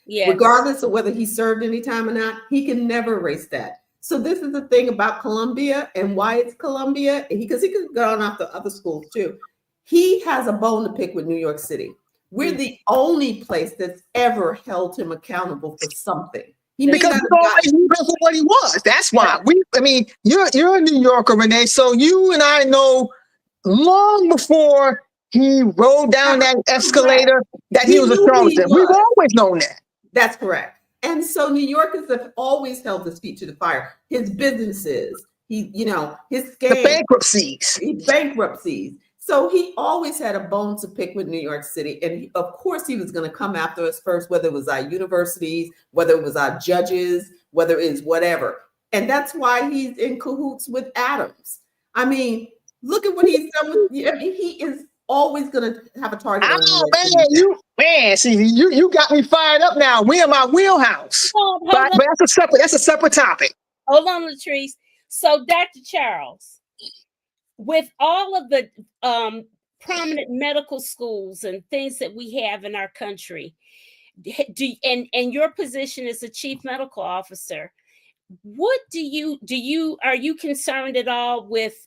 Speaker 1: yes.
Speaker 5: Regardless of whether he served any time or not, he can never erase that. So this is the thing about Columbia and why it's Columbia, because he could go on off to other schools too. He has a bone to pick with New York City. We're the only place that's ever held him accountable for something. He may
Speaker 6: Because
Speaker 5: not
Speaker 6: he's
Speaker 5: have
Speaker 6: always
Speaker 5: gotten,
Speaker 6: knew for what he was. That's why. You're a New Yorker, Renee. So you and I know long before he rode down that escalator that he was a
Speaker 5: knew who he
Speaker 6: charlatan. We've
Speaker 5: was.
Speaker 6: always known that.
Speaker 5: That's correct. And so New Yorkers have always held his feet to the fire. His businesses, his
Speaker 6: The
Speaker 5: scams, bankruptcies. So he always had a bone to pick with New York City. And of course he was going to come after us first, whether it was our universities, whether it was our judges, whether it is whatever. And that's why he's in cahoots with Adams. I mean, look at what he's done with, he is always going to have a target on New York City.
Speaker 6: See, you got me fired up now. We're in my wheelhouse. But that's a separate topic.
Speaker 1: Hold on, Latrice. So, Dr. Charles, with all of the prominent medical schools and things that we have in our country, and your position as a chief medical officer, what are you concerned at all with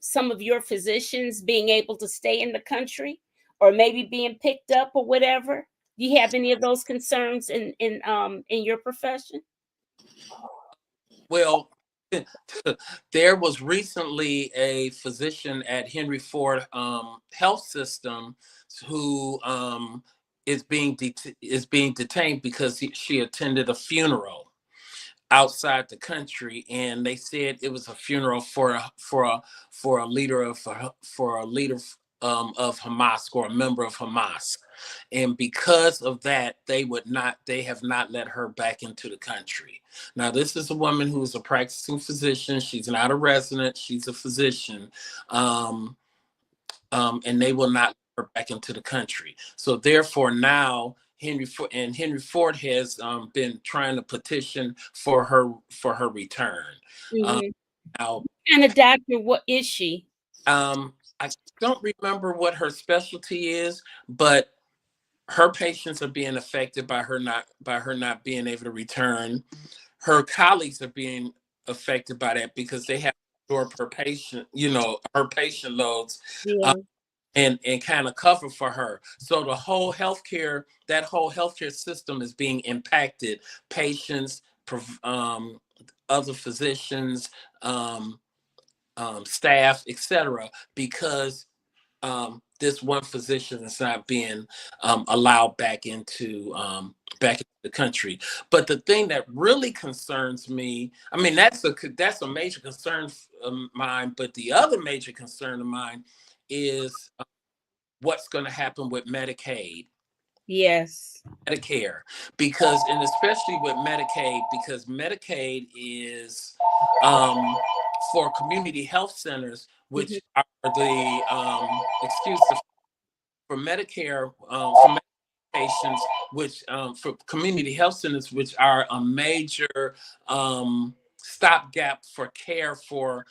Speaker 1: some of your physicians being able to stay in the country or maybe being picked up or whatever? Do you have any of those concerns in your profession?
Speaker 4: Well, there was recently a physician at Henry Ford Health System who is being detained because she attended a funeral outside the country, and they said it was a funeral for a leader of Hamas, or a member of Hamas, and because of that, they have not let her back into the country. Now, this is a woman who is a practicing physician. She's not a resident; she's a physician, and they will not let her back into the country. So, therefore, now Henry Ford has been trying to petition for her return. Now,
Speaker 1: and a doctor, what is she?
Speaker 4: I don't remember what her specialty is, but her patients are being affected by her not being able to return. Her colleagues are being affected by that because they have to absorb her patient loads.
Speaker 1: Yeah.
Speaker 4: And kind of cover for her. So that whole healthcare system is being impacted. Patients, other physicians, staff, etc., because this one physician is not being allowed back into the country. But the thing that really concerns me, I mean, that's a major concern of mine. But the other major concern of mine is what's going to happen with Medicaid.
Speaker 1: Yes.
Speaker 4: Medicare, and especially with Medicaid, because Medicaid is for community health centers, which are for Medicare, for patients, which for community health centers, which are a major stopgap for care for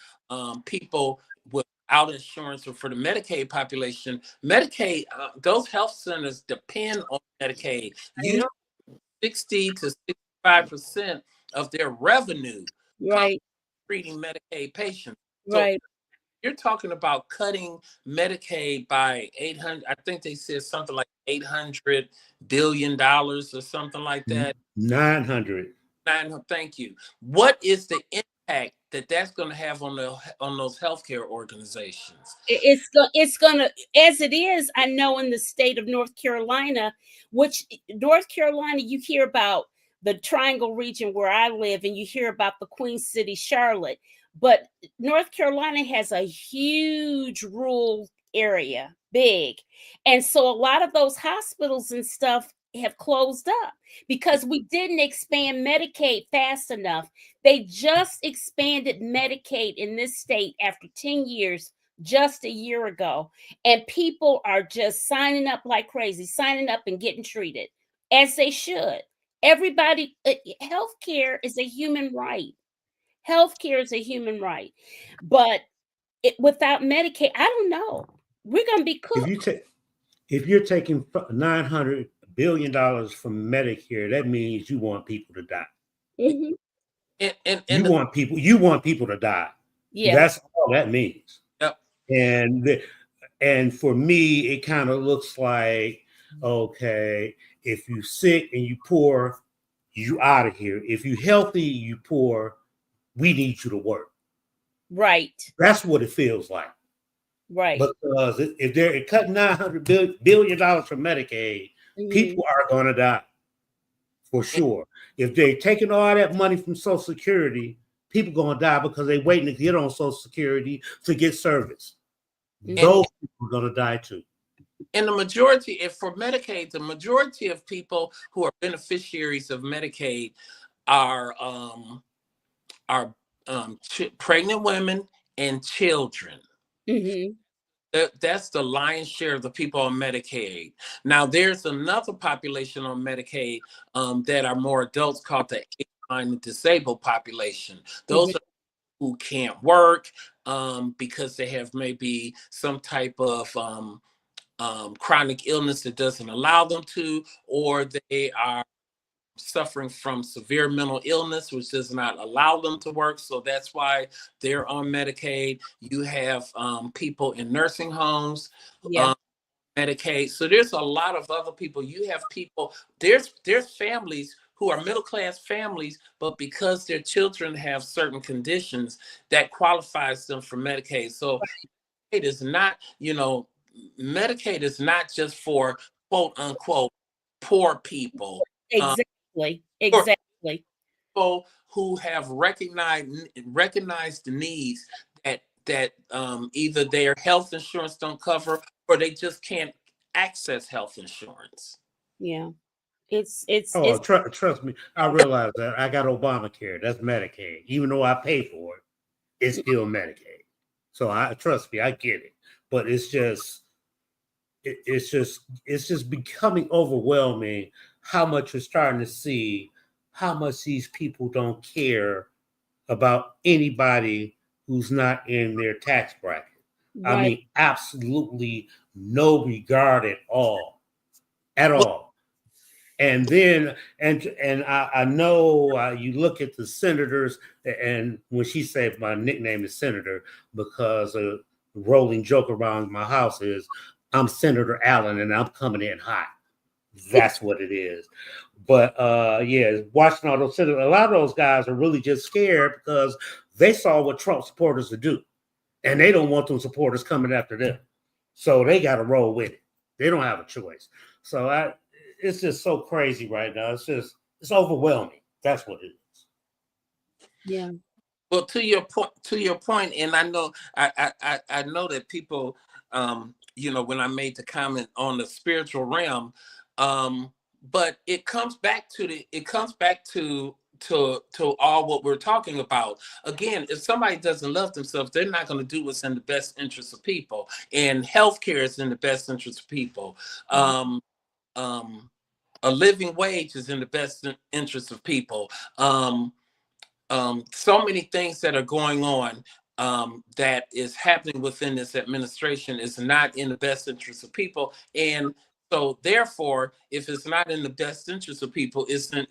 Speaker 4: people without insurance, or for the Medicaid population. Medicaid, those health centers depend on Medicaid. 60 to 65% of their revenue comes from treating Medicaid patients.
Speaker 1: Right.
Speaker 4: So you're talking about cutting Medicaid by 800, I think they said something like $800 billion or something like that.
Speaker 2: 900.
Speaker 4: Thank you. What is the impact that's going to have on those healthcare organizations?
Speaker 1: It's going to, as it is, I know in the state of North Carolina, you hear about the Triangle region where I live, and you hear about the Queen City, Charlotte. But North Carolina has a huge rural area, big. And so a lot of those hospitals and stuff have closed up because we didn't expand Medicaid fast enough. They just expanded Medicaid in this state after 10 years, just a year ago. And people are just signing up like crazy, signing up and getting treated as they should. Everybody, healthcare is a human right. Healthcare is a human right. But without Medicaid, I don't know. We're going to be cooked.
Speaker 2: If you're taking $900 billion from Medicare, that means you want people to die.
Speaker 1: Mhm.
Speaker 2: You want people to die.
Speaker 1: Yeah.
Speaker 2: That's all that means.
Speaker 4: Yep.
Speaker 2: And for me, it kind of looks like, okay, if you sick and you poor, you out of here. If you healthy, you poor, we need you to work.
Speaker 1: Right.
Speaker 2: That's what it feels like.
Speaker 1: Right.
Speaker 2: Because if they're cutting $900 billion from Medicaid, people are going to die for sure. If they're taking all that money from Social Security, people going to die because they're waiting to get on Social Security to get service. Those people are going to die too.
Speaker 4: And the majority, if for Medicaid, the majority of people who are beneficiaries of Medicaid are pregnant women and children.
Speaker 1: Mm-hmm.
Speaker 4: That's the lion's share of the people on Medicaid. Now, there's another population on Medicaid that are more adults called the age-line disabled population. Those are who can't work because they have maybe some type of chronic illness that doesn't allow them to, or they are suffering from severe mental illness, which does not allow them to work. So that's why they're on Medicaid. You have people in nursing homes, Medicaid. So there's a lot of other people. You have people, there's families who are middle-class families, but because their children have certain conditions, that qualifies them for Medicaid. So it is not, Medicaid is not just for quote unquote poor people.
Speaker 1: Exactly.
Speaker 4: People who have recognized the needs that either their health insurance don't cover or they just can't access health insurance.
Speaker 1: Yeah.
Speaker 2: Trust me, I realize that I got Obamacare. That's Medicaid. Even though I pay for it, it's still Medicaid. So trust me, I get it. But it's just becoming overwhelming how much you're starting to see how much these people don't care about anybody who's not in their tax bracket. Right. I mean, absolutely no regard at all. And then, and I know you look at the senators, and when she said my nickname is Senator, because a rolling joke around my house is I'm Senator Allen and I'm coming in hot. That's what it is. But watching all those senators, a lot of those guys are really just scared because they saw what Trump supporters would do, and they don't want those supporters coming after them. So they got to roll with it. They don't have a choice. So it's just so crazy right now. It's overwhelming. That's what it is.
Speaker 1: Yeah.
Speaker 4: Well, to your point, and I know I know that people, when I made the comment on the spiritual realm, but it comes back to all what we're talking about. Again, if somebody doesn't love themselves, they're not going to do what's in the best interest of people, and healthcare is in the best interest of people. A living wage is in the best interest of people. So many things that are going on that is happening within this administration is not in the best interest of people. And so therefore, if it's not in the best interest of people, it's in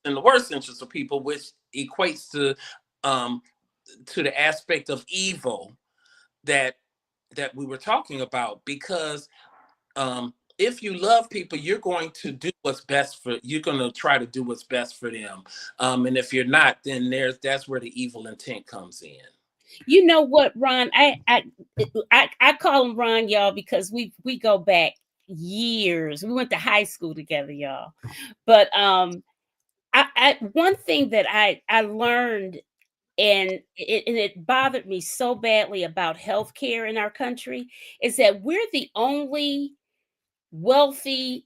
Speaker 4: the worst interest of people, which equates to the aspect of evil that we were talking about. Because if you love people, you're going to do what's best you're going to try to do what's best for them. And if you're not, then that's where the evil intent comes in.
Speaker 1: You know what, Ron? I call him Ron, y'all, because we go back years. We went to high school together, y'all. But one thing that I learned and it bothered me so badly about healthcare in our country, is that we're the only wealthy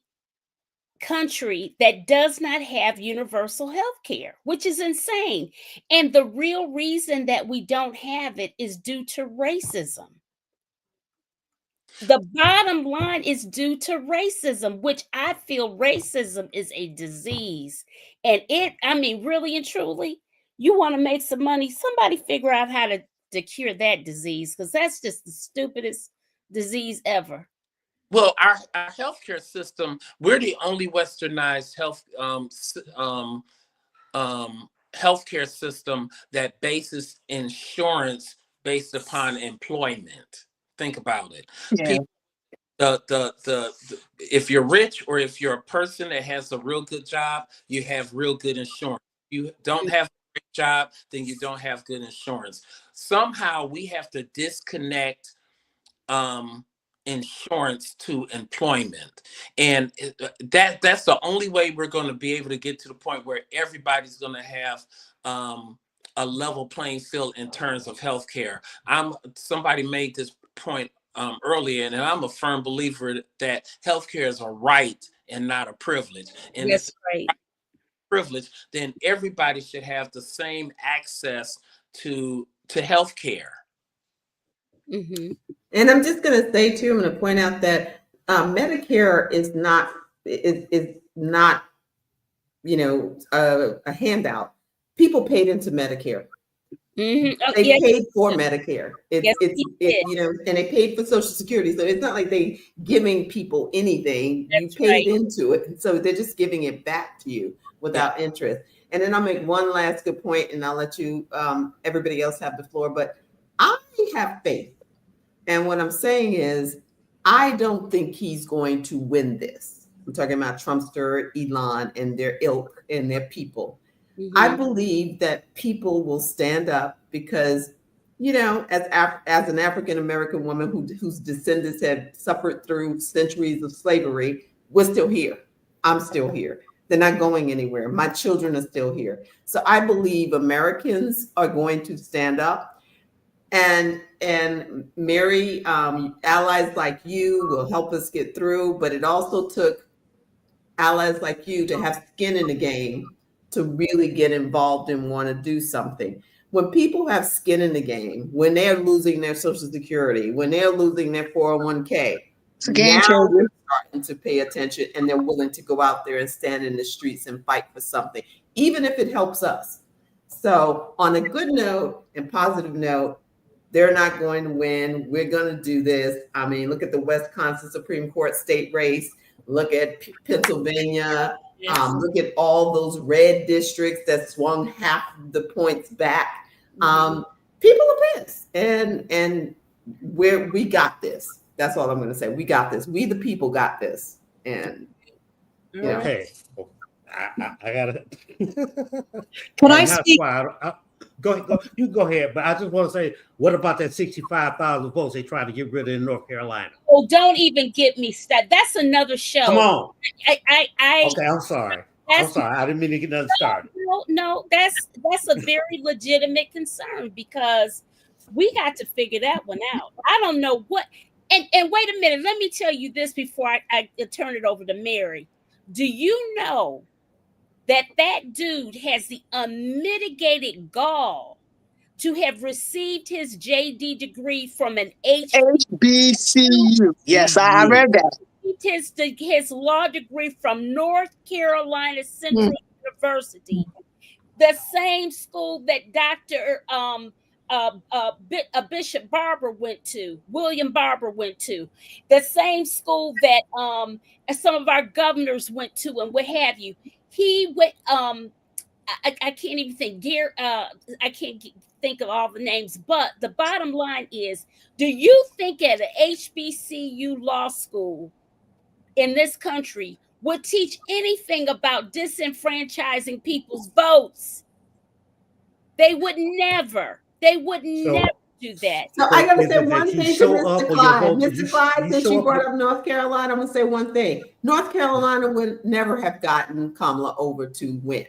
Speaker 1: country that does not have universal health care, which is insane. And the real reason that we don't have it is due to racism. The bottom line is due to racism, which I feel racism is a disease. And I mean, really and truly, you want to make some money, somebody figure out how to cure that disease, because that's just the stupidest disease ever.
Speaker 4: Well, our healthcare system, we're the only westernized healthcare system that bases insurance based upon employment. Think about it.
Speaker 6: Yeah.
Speaker 4: If you're rich, or if you're a person that has a real good job, you have real good insurance. You don't have a great job, then you don't have good insurance. Somehow we have to disconnect insurance to employment, and that's the only way we're going to be able to get to the point where everybody's going to have a level playing field in terms of healthcare. Somebody made this point earlier, and I'm a firm believer that healthcare is a right and not a privilege. And
Speaker 1: That's
Speaker 4: if it's
Speaker 1: right.
Speaker 4: a privilege, then everybody should have the same access to healthcare.
Speaker 1: Mm-hmm.
Speaker 5: And I'm just going to say too, I'm going to point out that Medicare is not a handout. People paid into Medicare.
Speaker 1: Mm-hmm. Oh,
Speaker 5: They
Speaker 1: yeah,
Speaker 5: paid for Medicare.
Speaker 1: Yes,
Speaker 5: And they paid for Social Security. So it's not like they giving people anything. You
Speaker 1: That's
Speaker 5: paid
Speaker 1: right.
Speaker 5: into it, and so they're just giving it back to you without interest. And then I'll make one last good point, and I'll let you everybody else have the floor. But I have faith, and what I'm saying is, I don't think he's going to win this. I'm talking about Trumpster, Elon, and their ilk and their people.
Speaker 1: Mm-hmm.
Speaker 5: I believe that people will stand up because, as an African American woman whose descendants have suffered through centuries of slavery, we're still here. I'm still here. They're not going anywhere. My children are still here. So I believe Americans are going to stand up, and Mary, allies like you will help us get through. But it also took allies like you to have skin in the game to really get involved and want to do something. When people have skin in the game, when they're losing their Social Security, when they're losing their 401k,
Speaker 6: It's a game
Speaker 5: now
Speaker 6: changer.
Speaker 5: they're starting to pay attention, and they're willing to go out there and stand in the streets and fight for something, even if it helps us. So on a good note and positive note, they're not going to win. We're going to do this. I mean, look at the Wisconsin Supreme Court state race. Look at Pennsylvania. Look at all those red districts that swung half the points back. People are pissed, and we got this. That's all I'm going to say. We got this. We the people got this. And
Speaker 2: okay, I gotta.
Speaker 3: Can I speak?
Speaker 2: Go ahead. You go ahead. But I just want to say, what about that 65,000 votes they tried to get rid of in North Carolina?
Speaker 1: Oh, don't even get me started. That's another show.
Speaker 2: Come on.
Speaker 1: Okay,
Speaker 2: I'm sorry. I'm sorry. I didn't mean to get nothing started.
Speaker 1: No, that's a very legitimate concern, because we got to figure that one out. I don't know what. And wait a minute. Let me tell you this before I turn it over to Mary. Do you know that dude has the unmitigated gall to have received his JD degree from an
Speaker 6: HBCU? Yes, I read that.
Speaker 1: His law degree from North Carolina Central University, the same school that Dr. Bishop Barber went to, William Barber went to, the same school that some of our governors went to, and what have you. He went. I can't even think. I can't think of all the names. But the bottom line is, do you think at an HBCU law school in this country would teach anything about disenfranchising people's votes? They would never. They would never do that.
Speaker 5: So I gotta say one thing to
Speaker 2: Mr.
Speaker 5: Clyde. Mr. Clyde, since you brought up North Carolina, I'm gonna say one thing. North Carolina would never have gotten Kamala over to win.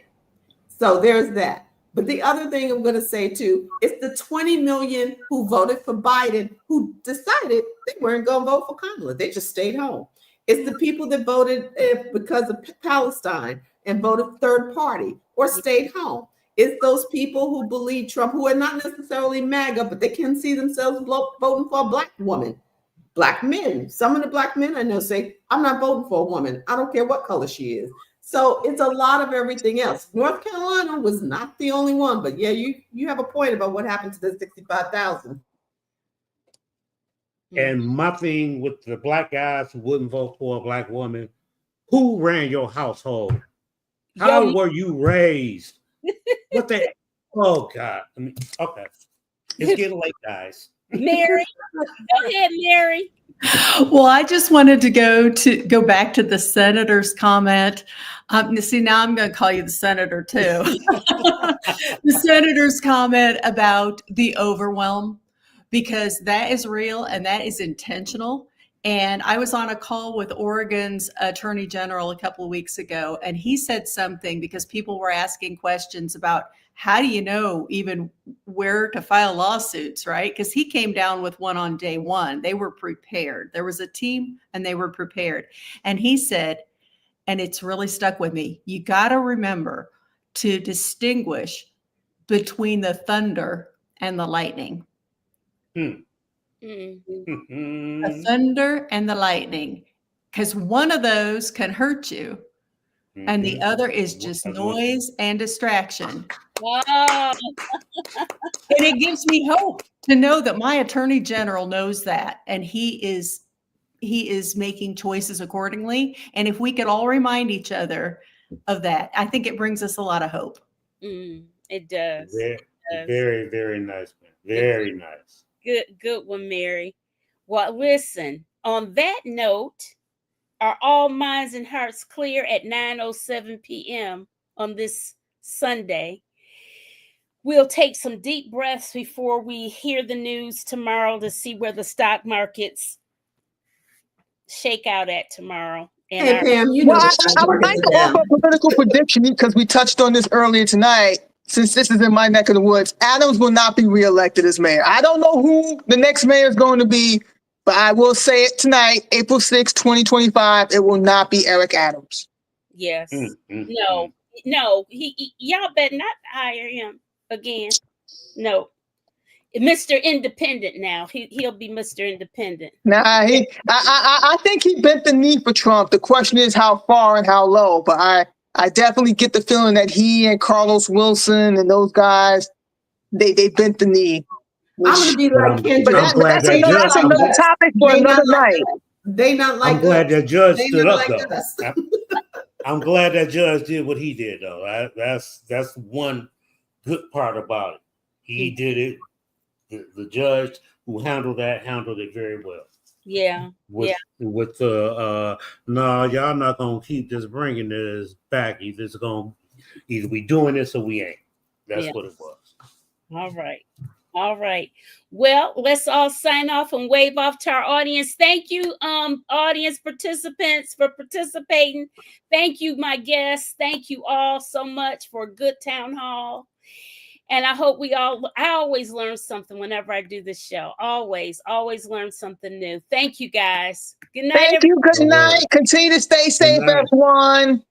Speaker 5: So there's that. But the other thing I'm going to say too, it's the 20 million who voted for Biden who decided they weren't going to vote for Kamala. They just stayed home. It's the people that voted because of Palestine and voted third party or stayed home. It's those people who believe Trump, who are not necessarily MAGA, but they can see themselves voting for a Black woman. Black men, some of the Black men I know say, I'm not voting for a woman. I don't care what color she is. So it's a lot of everything else. North Carolina was not the only one, but yeah, you have a point about what happened to the 65,000.
Speaker 2: And my thing with the Black guys who wouldn't vote for a Black woman, who ran your household? How were you raised? What the? Oh God! I mean, okay, it's getting late, guys.
Speaker 1: Mary, go ahead, Mary.
Speaker 3: Well, I just wanted to go back to the senator's comment. See, now I'm going to call you the senator too. The senator's comment about the overwhelm, because that is real and that is intentional. And I was on a call with Oregon's Attorney General a couple of weeks ago, and he said something because people were asking questions about how do you know even where to file lawsuits, right? Because he came down with one on day one. They were prepared. There was a team and they were prepared. And he said, and it's really stuck with me, you got to remember to distinguish between the thunder and the lightning. The thunder and the lightning, because one of those can hurt you and the other is just noise and distraction.
Speaker 1: Wow.
Speaker 3: And it gives me hope to know that my Attorney General knows that, and he is making choices accordingly. And if we could all remind each other of that, I think it brings us a lot of hope.
Speaker 1: It does.
Speaker 2: Very, very nice, man. Very nice.
Speaker 1: Good one, Mary. Well, listen, on that note, are all minds and hearts clear at 9:07 p.m. on this Sunday? We'll take some deep breaths before we hear the news tomorrow to see where the stock markets shake out at tomorrow. And
Speaker 5: hey, Pam, you know
Speaker 6: I would like to offer a political prediction because we touched on this earlier tonight. Since this is in my neck of the woods, Adams will not be reelected as mayor. I don't know who the next mayor is going to be, but I will say it tonight, April 6, 2025, it will not be Eric Adams.
Speaker 1: Yes. No, y'all better not hire him again. No. Mr. Independent now. He'll be Mr. Independent.
Speaker 6: Nah, I think he bent the knee for Trump. The question is how far and how low, but I definitely get the feeling that he and Carlos Wilson and those guys, they bent the knee.
Speaker 5: I'm going to be like Kendra.
Speaker 6: But that's another topic for another night.
Speaker 5: They not like
Speaker 2: I'm glad that judge stood up,
Speaker 5: like
Speaker 2: though. I'm glad that judge did what he did, though. That's one good part about it. He did it. The judge who handled it very well.
Speaker 1: Yeah.
Speaker 2: With no, y'all not gonna keep just bringing this back. Either we doing this or we ain't. That's what it was.
Speaker 1: All right. Well, let's all sign off and wave off to our audience. Thank you, audience participants, for participating. Thank you, my guests. Thank you all so much for a good town hall. And I hope I always learn something whenever I do this show. Always learn something new. Thank you, guys. Good night.
Speaker 6: Thank you. Good night. Continue to stay safe, everyone.